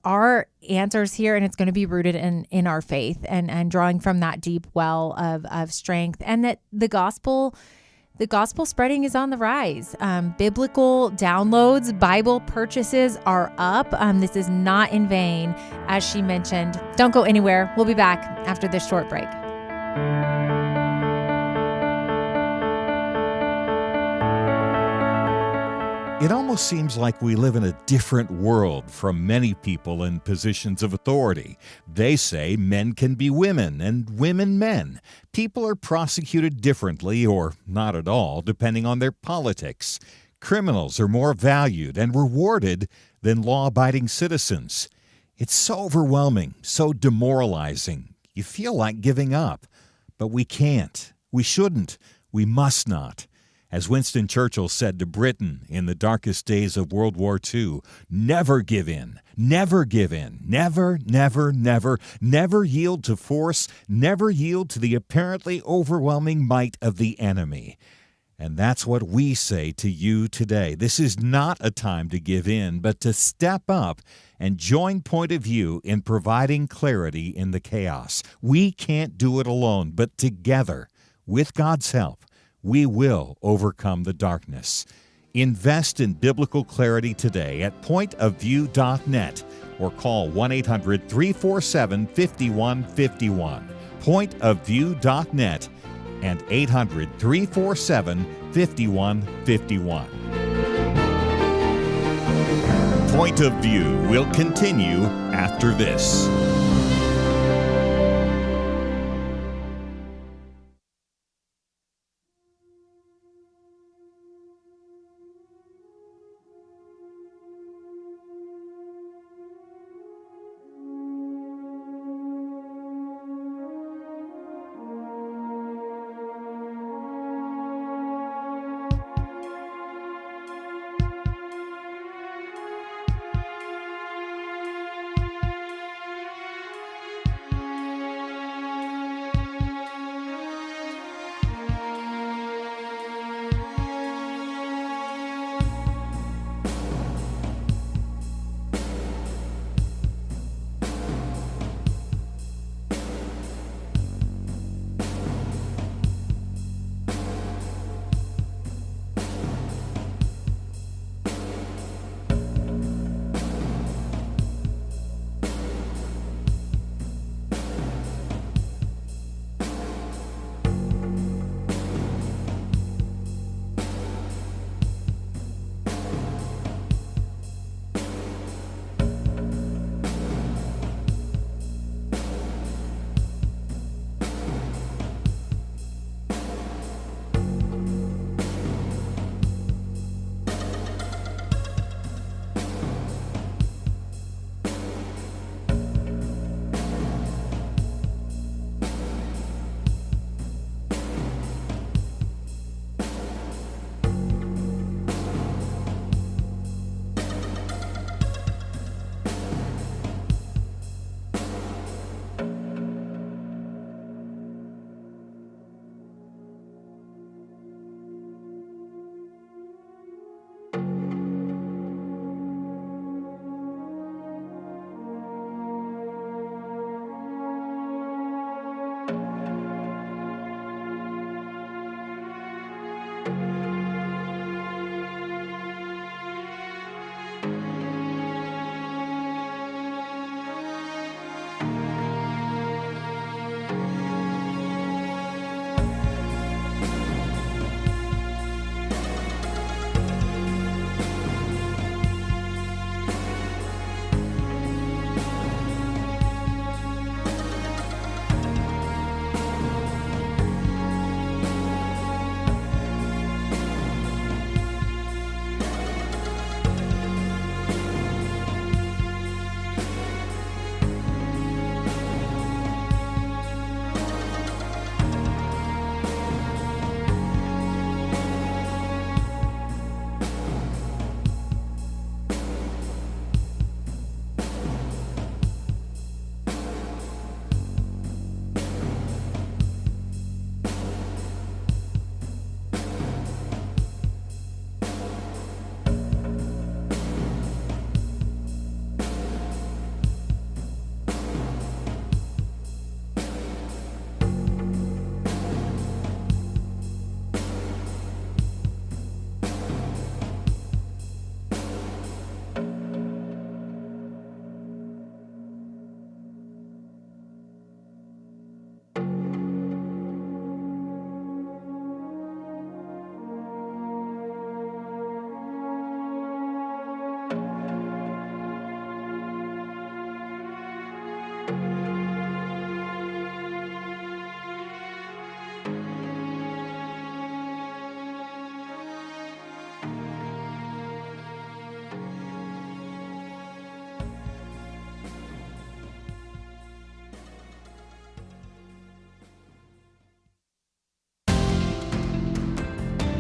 are answers here, and it's going to be rooted in our faith and drawing from that deep well of strength, and that the gospel spreading is on the rise. Biblical downloads, Bible purchases are up. This is not in vain, as she mentioned. Don't go anywhere. We'll be back after this short break. It almost seems like we live in a different world from many people in positions of authority. They say men can be women and women men. People are prosecuted differently or not at all, depending on their politics. Criminals are more valued and rewarded than law-abiding citizens. It's so overwhelming, so demoralizing. You feel like giving up, but we can't. We shouldn't. We must not. As Winston Churchill said to Britain in the darkest days of World War II, never give in, never give in, never, never, never, never yield to force, never yield to the apparently overwhelming might of the enemy. And that's what we say to you today. This is not a time to give in, but to step up and join Point of View in providing clarity in the chaos. We can't do it alone, but together, with God's help, we will overcome the darkness. Invest in biblical clarity today at pointofview.net or call 1-800-347-5151. pointofview.net and 800-347-5151. Point of View will continue after this.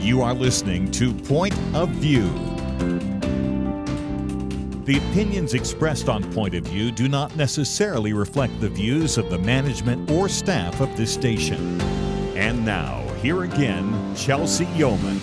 You are listening to Point of View. The opinions expressed on Point of View do not necessarily reflect the views of the management or staff of this station. And now, here again, Chelsey Youman.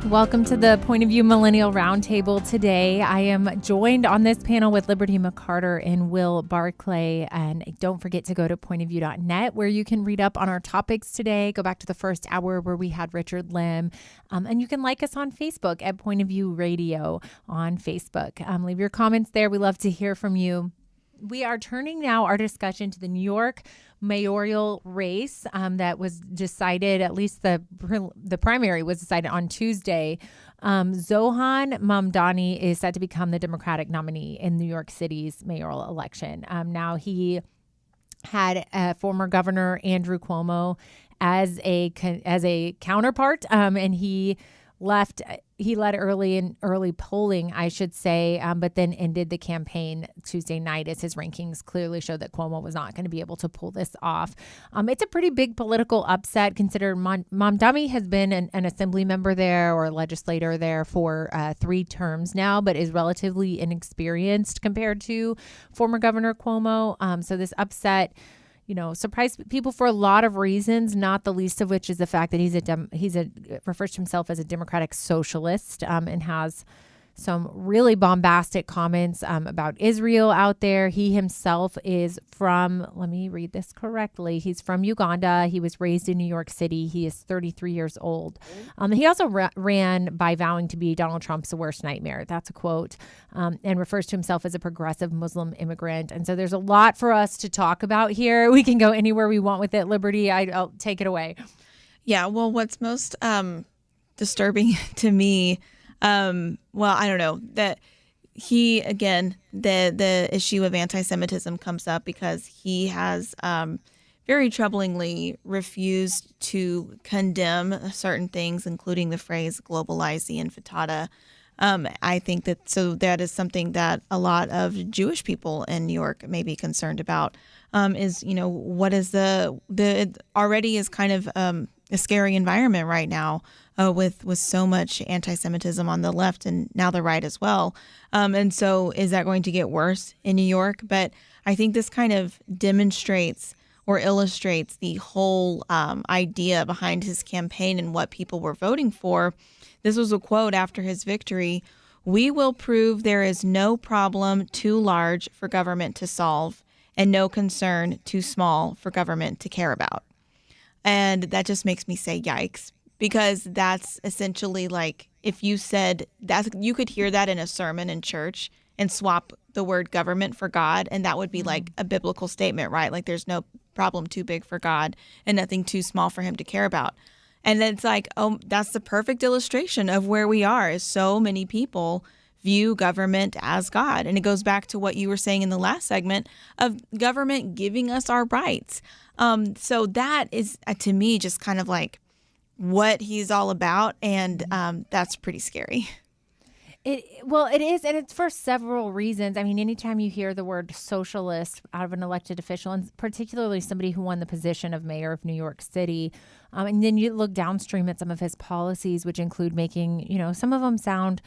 Welcome to the Point of View Millennial Roundtable. Today, I am joined on this panel with Liberty McArtor and Will Barclay. And don't forget to go to pointofview.net where you can read up on our topics today. Go back to the first hour where we had Richard Lim. And you can like us on Facebook at Point of View Radio on Facebook. Leave your comments there. We love to hear from you. We are turning now our discussion to the New York mayoral race that was decided, at least the primary was decided on Tuesday. Zohan Mamdani is set to become the Democratic nominee in New York City's mayoral election. Now, he had former Governor Andrew Cuomo as a counterpart, and he led early polling, I should say, but then ended the campaign Tuesday night as his rankings clearly showed that Cuomo was not going to be able to pull this off. It's a pretty big political upset, considering Mamdani has been an assembly member there or a legislator there for 3 terms now, but is relatively inexperienced compared to former Governor Cuomo. So this upset, surprised people for a lot of reasons, not the least of which is the fact that he refers to himself as a democratic socialist, and has some really bombastic comments about Israel out there. He himself is from, let me read this correctly, he's from Uganda. He was raised in New York City. He is 33 years old. He also ran by vowing to be Donald Trump's worst nightmare. That's a quote, and refers to himself as a progressive Muslim immigrant. And so there's a lot for us to talk about here. We can go anywhere we want with it. Liberty, I'll take it away. Yeah, well, what's most disturbing to me, I don't know, that he, again, the issue of anti-Semitism comes up because he has very troublingly refused to condemn certain things, including the phrase globalize the infantata. I think that is something that a lot of Jewish people in New York may be concerned about, is, what is it already is kind of a scary environment right now, with so much anti-Semitism on the left and now the right as well. And so is that going to get worse in New York? But I think this kind of demonstrates or illustrates the whole idea behind his campaign and what people were voting for. This was a quote after his victory: "We will prove there is no problem too large for government to solve and no concern too small for government to care about." And that just makes me say yikes, because that's essentially like if you said that, you could hear that in a sermon in church and swap the word government for God, and that would be like a biblical statement, right? Like there's no problem too big for God and nothing too small for him to care about. And it's like, oh, that's the perfect illustration of where we are, is so many people view government as God. And it goes back to what you were saying in the last segment of government giving us our rights. So that is, to me, just kind of like what he's all about. And that's pretty scary. It is, and it's for several reasons. I mean, anytime you hear the word socialist out of an elected official, and particularly somebody who won the position of mayor of New York City, and then you look downstream at some of his policies, which include making, some of them sound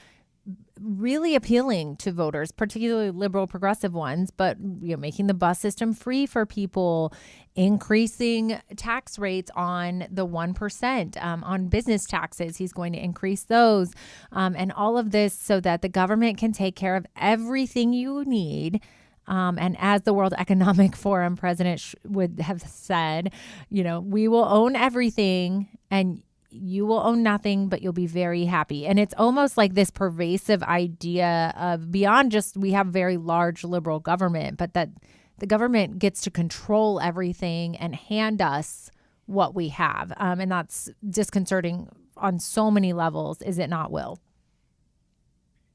really appealing to voters, particularly liberal progressive ones, but making the bus system free for people, increasing tax rates on the 1%, on business taxes. He's going to increase those, and all of this so that the government can take care of everything you need. And as the World Economic Forum president would have said, we will own everything and you will own nothing, but you'll be very happy. And it's almost like this pervasive idea of beyond just we have very large liberal government, but that the government gets to control everything and hand us what we have. And that's disconcerting on so many levels, is it not, Will?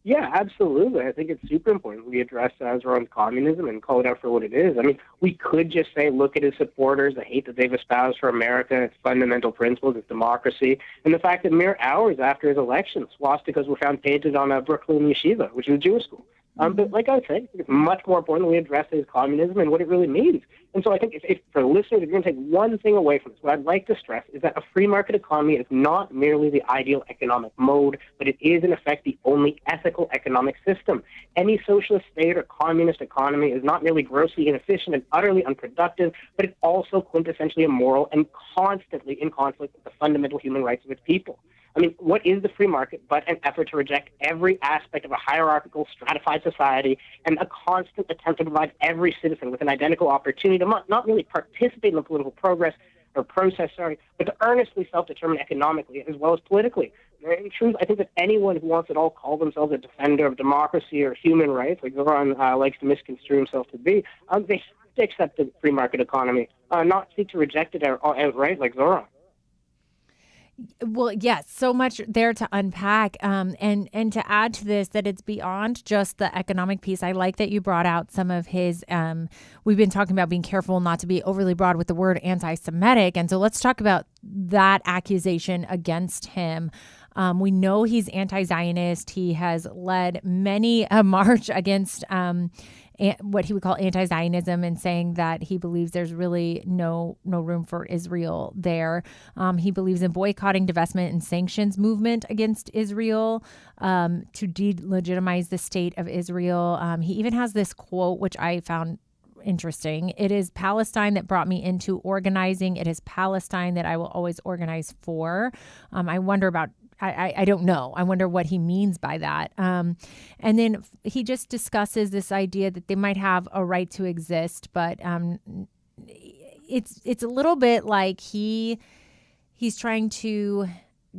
Yeah, absolutely. I think it's super important we address Azron's communism and call it out for what it is. I mean, we could just say, look at his supporters, the hate that they've espoused for America, its fundamental principles, its democracy, and the fact that mere hours after his election, swastikas were found painted on a Brooklyn yeshiva, which is a Jewish school. But like I was saying, it's much more important that we address his communism and what it really means. And so I think if for the listeners, if you're going to take one thing away from this, what I'd like to stress is that a free market economy is not merely the ideal economic mode, but it is in effect the only ethical economic system. Any socialist state or communist economy is not merely grossly inefficient and utterly unproductive, but it's also quintessentially immoral and constantly in conflict with the fundamental human rights of its people. I mean, what is the free market but an effort to reject every aspect of a hierarchical, stratified society and a constant attempt to provide every citizen with an identical opportunity to not really participate in the political process, but to earnestly self-determine economically as well as politically? In truth, I think that anyone who wants at all call themselves a defender of democracy or human rights, like Zoran likes to misconstrue himself to be, they have to accept the free market economy, not seek to reject it outright like Zoran. Well, yes, so much there to unpack, and to add to this, that it's beyond just the economic piece. I like that you brought out some of his. We've been talking about being careful not to be overly broad with the word anti-Semitic, and so let's talk about that accusation against him. We know he's anti-Zionist. He has led many a march against what he would call anti-Zionism, and saying that he believes there's really no room for Israel there. He believes in boycotting, divestment, and sanctions movement against Israel to delegitimize the state of Israel. He even has this quote, which I found interesting. "It is Palestine that brought me into organizing. It is Palestine that I will always organize for." I wonder about I don't know. I wonder what he means by that. And then he just discusses this idea that they might have a right to exist, but it's a little bit like he's trying to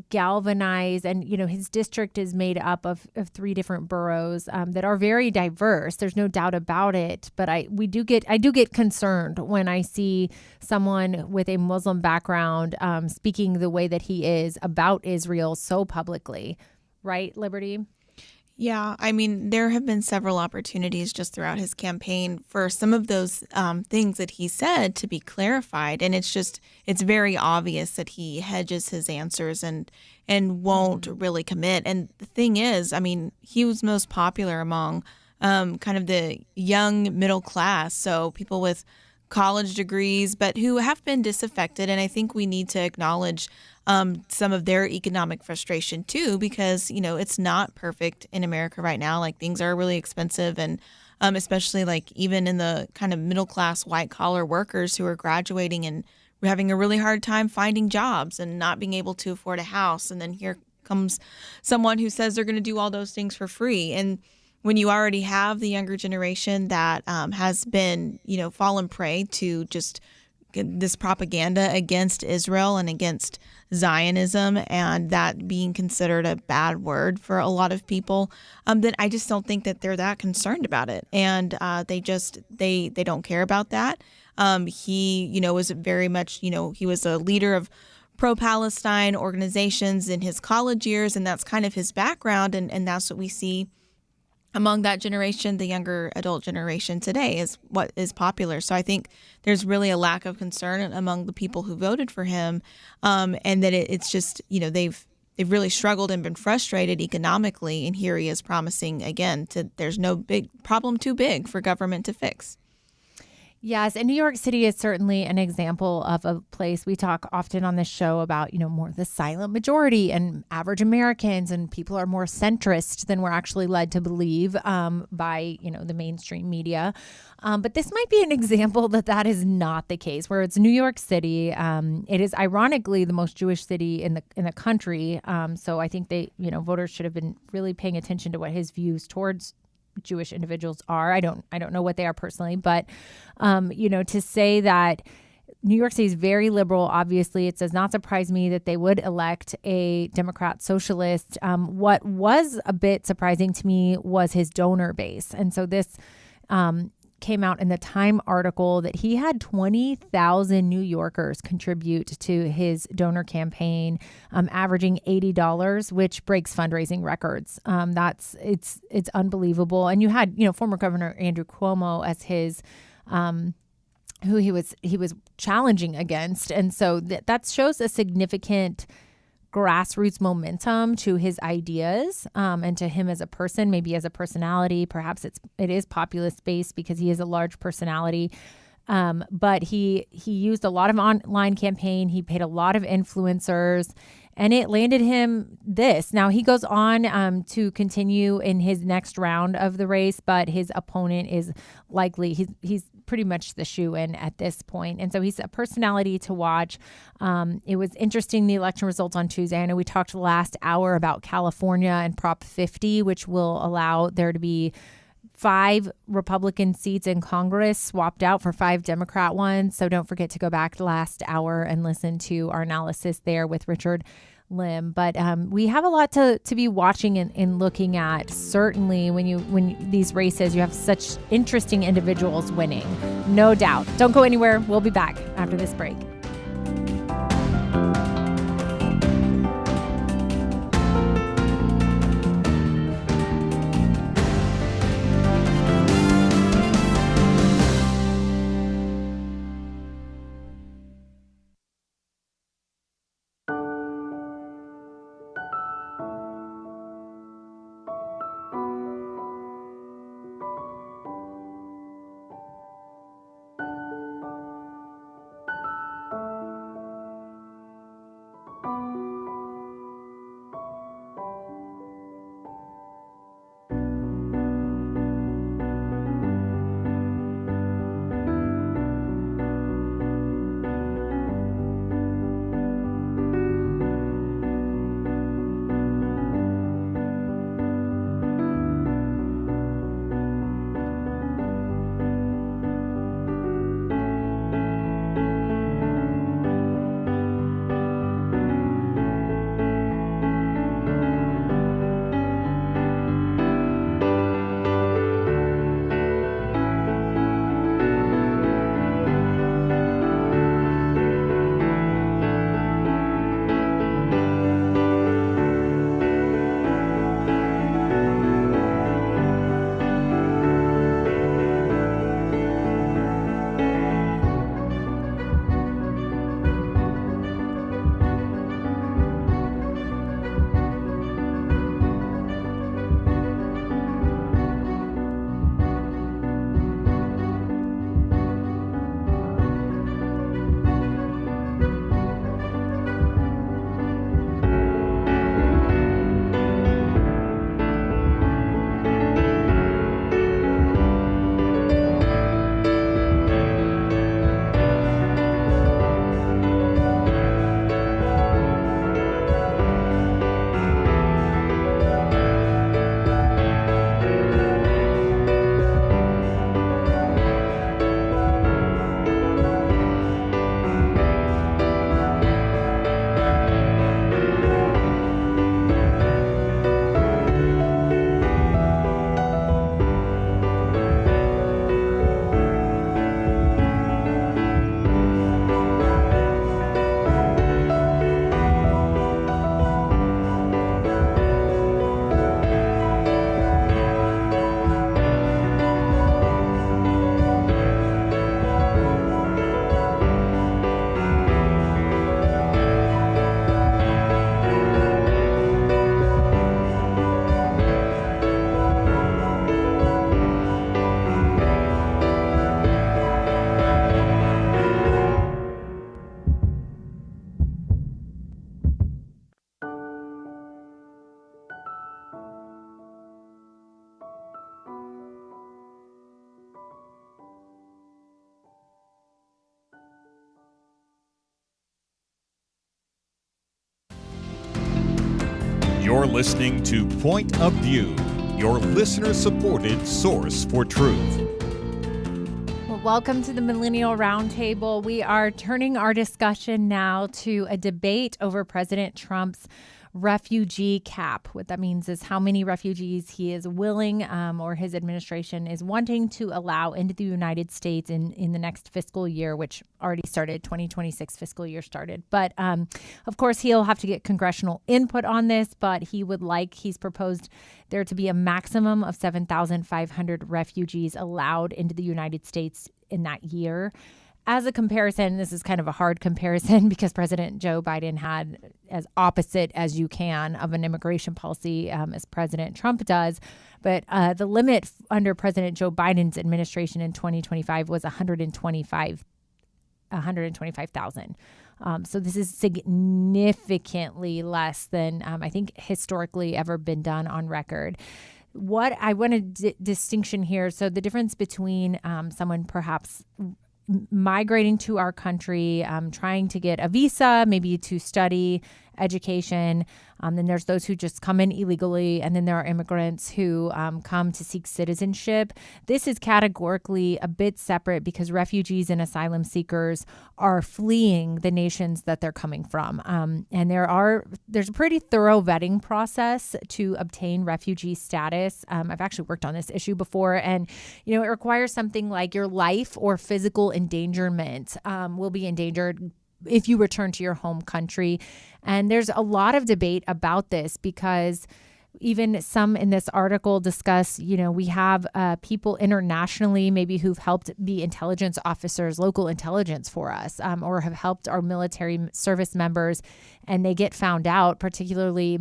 galvanize, and his district is made up of 3 different boroughs that are very diverse. There's no doubt about it, but I do get concerned when I see someone with a Muslim background speaking the way that he is about Israel so publicly, right, Liberty? Yeah, I mean, there have been several opportunities just throughout his campaign for some of those things that he said to be clarified. And it's very obvious that he hedges his answers and won't really commit. And the thing is, I mean, he was most popular among kind of the young middle class. So people with college degrees, but who have been disaffected. And I think we need to acknowledge some of their economic frustration too, because, it's not perfect in America right now. Like, things are really expensive, and especially like even in the kind of middle class white collar workers who are graduating and having a really hard time finding jobs and not being able to afford a house. And then here comes someone who says they're going to do all those things for free. And when you already have the younger generation that has been, fallen prey to just this propaganda against Israel and against Zionism, and that being considered a bad word for a lot of people, then I just don't think that they're that concerned about it. And they don't care about that. He, was very much, he was a leader of pro-Palestine organizations in his college years, and that's kind of his background. And that's what we see among that generation. The younger adult generation today is what is popular. So I think there's really a lack of concern among the people who voted for him, and that it's just, they've really struggled and been frustrated economically. And here he is promising again there's no big problem too big for government to fix. Yes, and New York City is certainly an example of a place. We talk often on this show about, more the silent majority and average Americans, and people are more centrist than we're actually led to believe by, the mainstream media. But this might be an example that is not the case, where it's New York City. It is ironically the most Jewish city in the country. So I think voters should have been really paying attention to what his views towards Jewish individuals are. I don't know what they are personally, but to say that New York City is very liberal, obviously, it does not surprise me that they would elect a Democrat socialist. What was a bit surprising to me was his donor base. And so this came out in the Time article that he had 20,000 New Yorkers contribute to his donor campaign, averaging $80, which breaks fundraising records. It's unbelievable. And you had, former Governor Andrew Cuomo as his who he was challenging against. And so that shows a significant grassroots momentum to his ideas and to him as a person, maybe as a personality. Perhaps it is populist based because he is a large personality. But he used a lot of online campaign. He paid a lot of influencers, and it landed him this. Now he goes on to continue in his next round of the race, but his opponent is likely he's pretty much the shoe-in at this point. And so he's a personality to watch. It was interesting, the election results on Tuesday. I know we talked last hour about California and Prop 50, which will allow there to be 5 Republican seats in Congress swapped out for 5 Democrat ones. So don't forget to go back last hour and listen to our analysis there with Richard Lim. But we have a lot to be watching and looking at. Certainly, when these races, you have such interesting individuals winning, no doubt. Don't go anywhere. We'll be back after this break. You're listening to Point of View, your listener-supported source for truth. Well, welcome to the Millennial Roundtable. We are turning our discussion now to a debate over President Trump's refugee cap. What that means is how many refugees he is willing or his administration is wanting to allow into the United States in the next fiscal year, which already started, 2026 fiscal year started. But of course, he'll have to get congressional input on this, but he's proposed there to be a maximum of 7,500 refugees allowed into the United States in that year. As a comparison, this is kind of a hard comparison because President Joe Biden had as opposite as you can of an immigration policy as President Trump does. But the limit under President Joe Biden's administration in 2025 was 125,000. So this is significantly less than I think historically ever been done on record. What I want to distinction here, so the difference between someone perhaps migrating to our country, trying to get a visa, maybe to study education. Then there's those who just come in illegally, and then there are immigrants who come to seek citizenship. This is categorically a bit separate because refugees and asylum seekers are fleeing the nations that they're coming from. And there's a pretty thorough vetting process to obtain refugee status. I've actually worked on this issue before, and it requires something like your life or physical endangerment will be endangered if you return to your home country. And there's a lot of debate about this because even some in this article discuss, we have people internationally maybe who've helped be intelligence officers, local intelligence for us, or have helped our military service members, and they get found out, particularly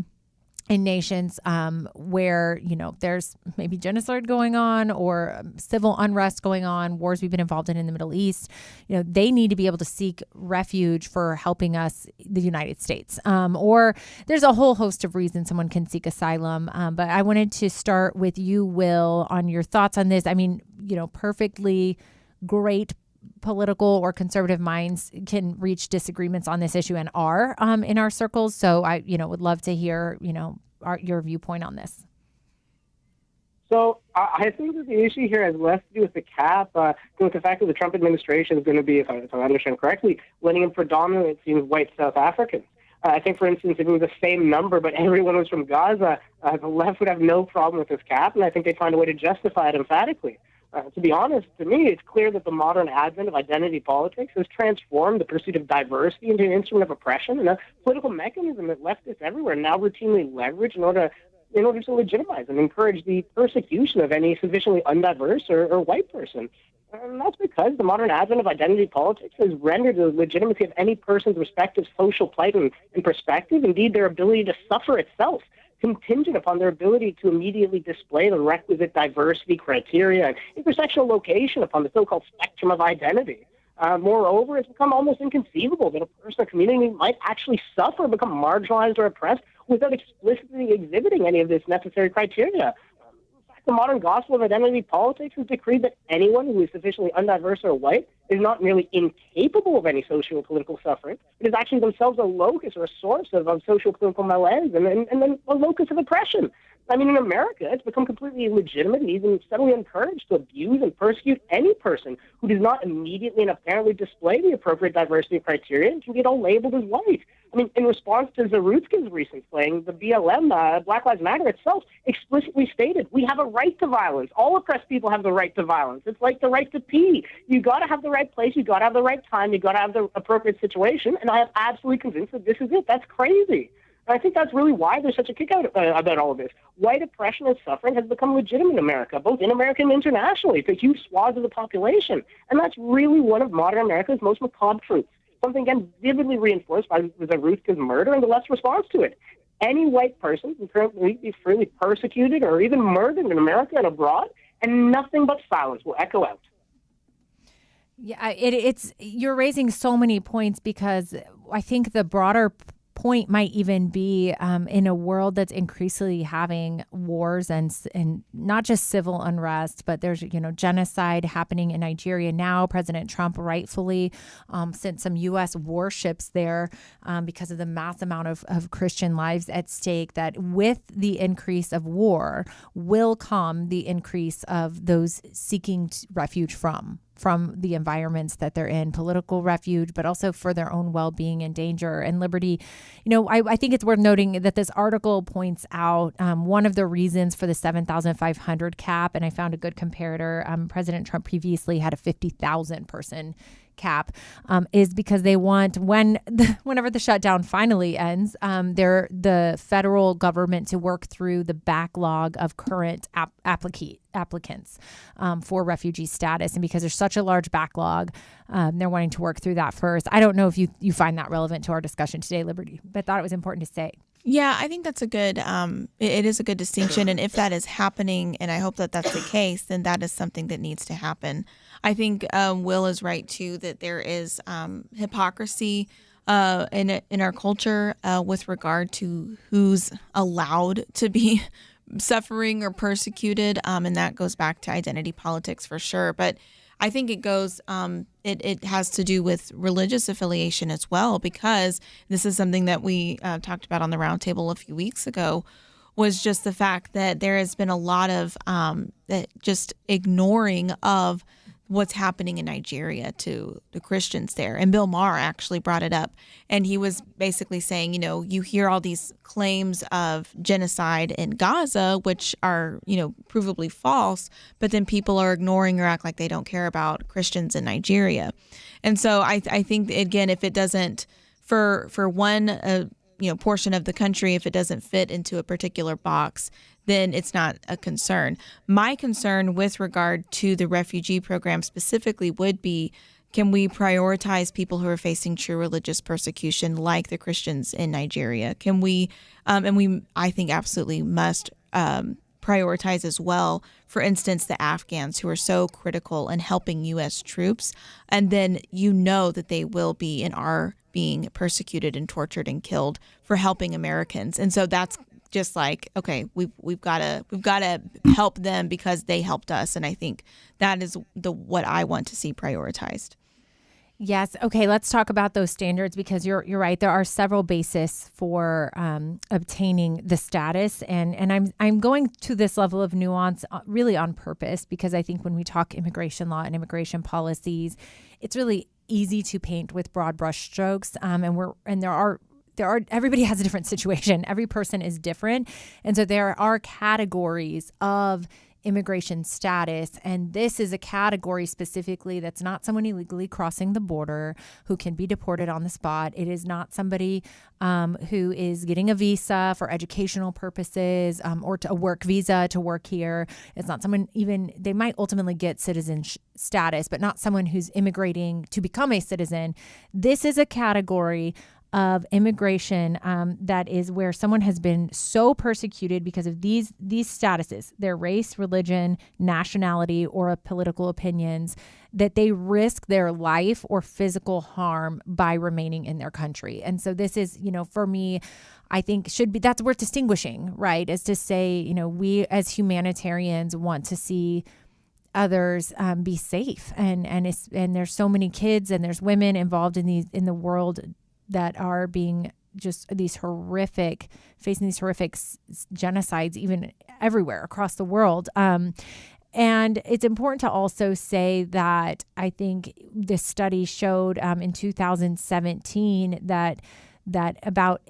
in nations where, there's maybe genocide going on or civil unrest going on, wars we've been involved in the Middle East. They need to be able to seek refuge for helping us, the United States. Or there's a whole host of reasons someone can seek asylum. But I wanted to start with you, Will, on your thoughts on this. I mean, perfectly great political or conservative minds can reach disagreements on this issue and are in our circles. So I, would love to hear, your viewpoint on this. So I think that the issue here has less to do with the cap, with the fact that the Trump administration is going to be, if I understand correctly, letting in predominantly, it seems, white South Africans. I think, for instance, if it was the same number, but everyone was from Gaza, the left would have no problem with this cap, and I think they'd find a way to justify it emphatically. To be honest, to me, it's clear that the modern advent of identity politics has transformed the pursuit of diversity into an instrument of oppression and a political mechanism that leftists everywhere now routinely leverage in order to legitimize and encourage the persecution of any sufficiently undiverse or white person. And that's because the modern advent of identity politics has rendered the legitimacy of any person's respective social plight and perspective, indeed their ability to suffer itself, contingent upon their ability to immediately display the requisite diversity criteria and intersectional location upon the so-called spectrum of identity. Moreover, it's become almost inconceivable that a person or community might actually suffer, become marginalized or oppressed without explicitly exhibiting any of this necessary criteria. In fact, the modern gospel of identity politics has decreed that anyone who is sufficiently undiverse or white is not merely incapable of any social and political suffering, but is actually themselves a locus or a source of social political malaise and then a locus of oppression. I mean, in America, it's become completely illegitimate and even subtly encouraged to abuse and persecute any person who does not immediately and apparently display the appropriate diversity criteria and can get all labeled as white. I mean, in response to Zarutkin's recent flaying, the BLM, Black Lives Matter itself, explicitly stated, we have a right to violence. All oppressed people have the right to violence. It's like the right to pee. You got to have the right place. You got to have the right time. You got to have the appropriate situation. And I am absolutely convinced that this is it. That's crazy. And I think that's really why there's such a kick out about all of this. White oppression and suffering has become legitimate in America, both in America and internationally, to huge swaths of the population. And that's really one of modern America's most macabre truths. Something, again, vividly reinforced by Zarutkin's murder and the left's response to it. Any white person can currently be freely persecuted or even murdered in America and abroad, and nothing but silence will echo out. Yeah, it's you're raising so many points because I think the broader point might even be in a world that's increasingly having wars and not just civil unrest, but there's, genocide happening in Nigeria now. President Trump rightfully sent some U.S. warships there because of the mass amount of Christian lives at stake, that with the increase of war will come the increase of those seeking refuge from the environments that they're in, political refuge, but also for their own well-being and danger. And Liberty, I think it's worth noting that this article points out one of the reasons for the 7,500 cap, and I found a good comparator. President Trump previously had a 50,000 person cap, is because they want, whenever the shutdown finally ends, the federal government to work through the backlog of current applicants for refugee status. And because there's such a large backlog, they're wanting to work through that first. I don't know if you find that relevant to our discussion today, Liberty, but I thought it was important to say. Yeah, I think that's a good, it is a good distinction. And if that is happening, and I hope that that's the case, then that is something that needs to happen. I think Will is right, too, that there is hypocrisy in our culture with regard to who's allowed to be suffering or persecuted. And that goes back to identity politics for sure. But I think it goes, it has to do with religious affiliation as well, because this is something that we talked about on the roundtable a few weeks ago, was just the fact that there has been a lot of just ignoring of what's happening in Nigeria to the Christians there. And Bill Maher actually brought it up. And he was basically saying, you hear all these claims of genocide in Gaza, which are, provably false, but then people are ignoring or act like they don't care about Christians in Nigeria. And so I think, again, if it doesn't, for one portion of the country, if it doesn't fit into a particular box, then it's not a concern. My concern with regard to the refugee program specifically would be, can we prioritize people who are facing true religious persecution like the Christians in Nigeria? Can we, I think absolutely must prioritize as well, for instance, the Afghans who are so critical in helping U.S. troops, and then that they will be and are being persecuted and tortured and killed for helping Americans. And so that's just like, okay, we've got to help them because they helped us, and I think that is what I want to see prioritized. Yes. Okay. Let's talk about those standards, because you're right. There are several bases for obtaining the status, and I'm going to this level of nuance really on purpose, because I think when we talk immigration law and immigration policies, it's really easy to paint with broad brushstrokes, and there are everybody has a different situation. Every person is different. And so there are categories of immigration status. And this is a category specifically that's not someone illegally crossing the border who can be deported on the spot. It is not somebody who is getting a visa for educational purposes or a work visa to work here. It's not someone they might ultimately get citizen status, but not someone who's immigrating to become a citizen. This is a category of immigration that is where someone has been so persecuted because of these statuses, their race, religion, nationality, or political opinions, that they risk their life or physical harm by remaining in their country. And so this is, for me, I think that's worth distinguishing, right? Is to say, we as humanitarians want to see others be safe, and there's so many kids and there's women involved in the world that are being facing these horrific genocides, even everywhere across the world. And it's important to also say that I think this study showed in 2017 that about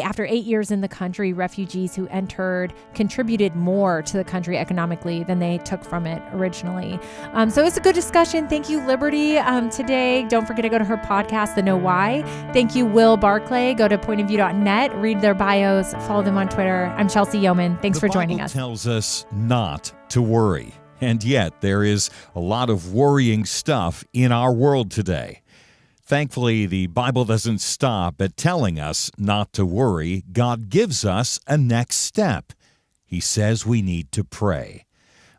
after 8 years in the country, refugees who entered contributed more to the country economically than they took from it originally. So it's a good discussion. Thank you, Liberty, today. Don't forget to go to her podcast, The Know Why. Thank you, Will Barclay. Go to pointofview.net, read their bios, follow them on Twitter. I'm Chelsey Youman. Thanks for joining us. The Bible tells us not to worry, and yet there is a lot of worrying stuff in our world today. Thankfully, the Bible doesn't stop at telling us not to worry. God gives us a next step. He says we need to pray.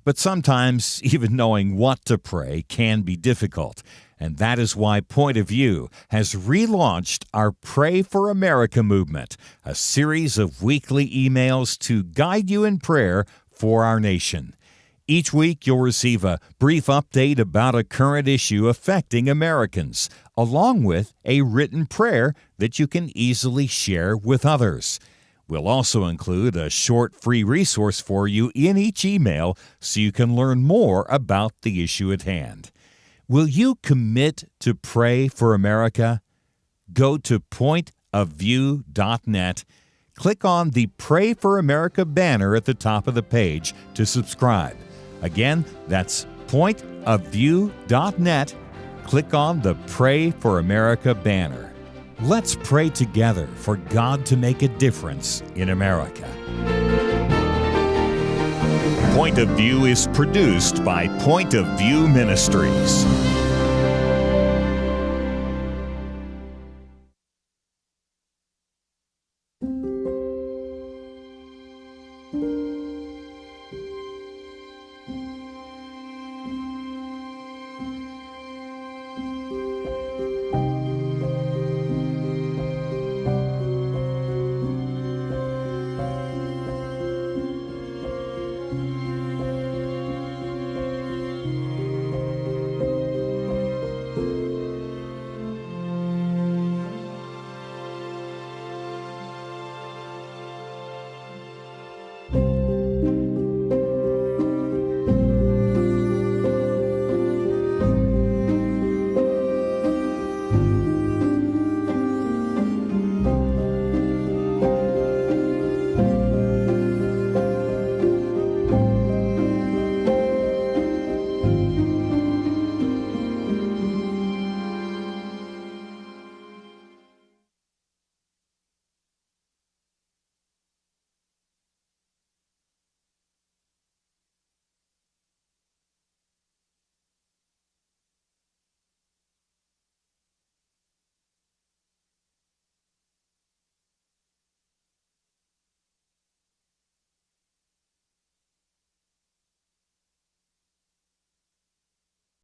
But sometimes even knowing what to pray can be difficult. And that is why Point of View has relaunched our Pray for America movement, a series of weekly emails to guide you in prayer for our nation. Each week, you'll receive a brief update about a current issue affecting Americans, along with a written prayer that you can easily share with others. We'll also include a short free resource for you in each email so you can learn more about the issue at hand. Will you commit to pray for America? Go to pointofview.net. Click on the Pray for America banner at the top of the page to subscribe. Again, that's pointofview.net. Click on the Pray for America banner. Let's pray together for God to make a difference in America. Point of View is produced by Point of View Ministries.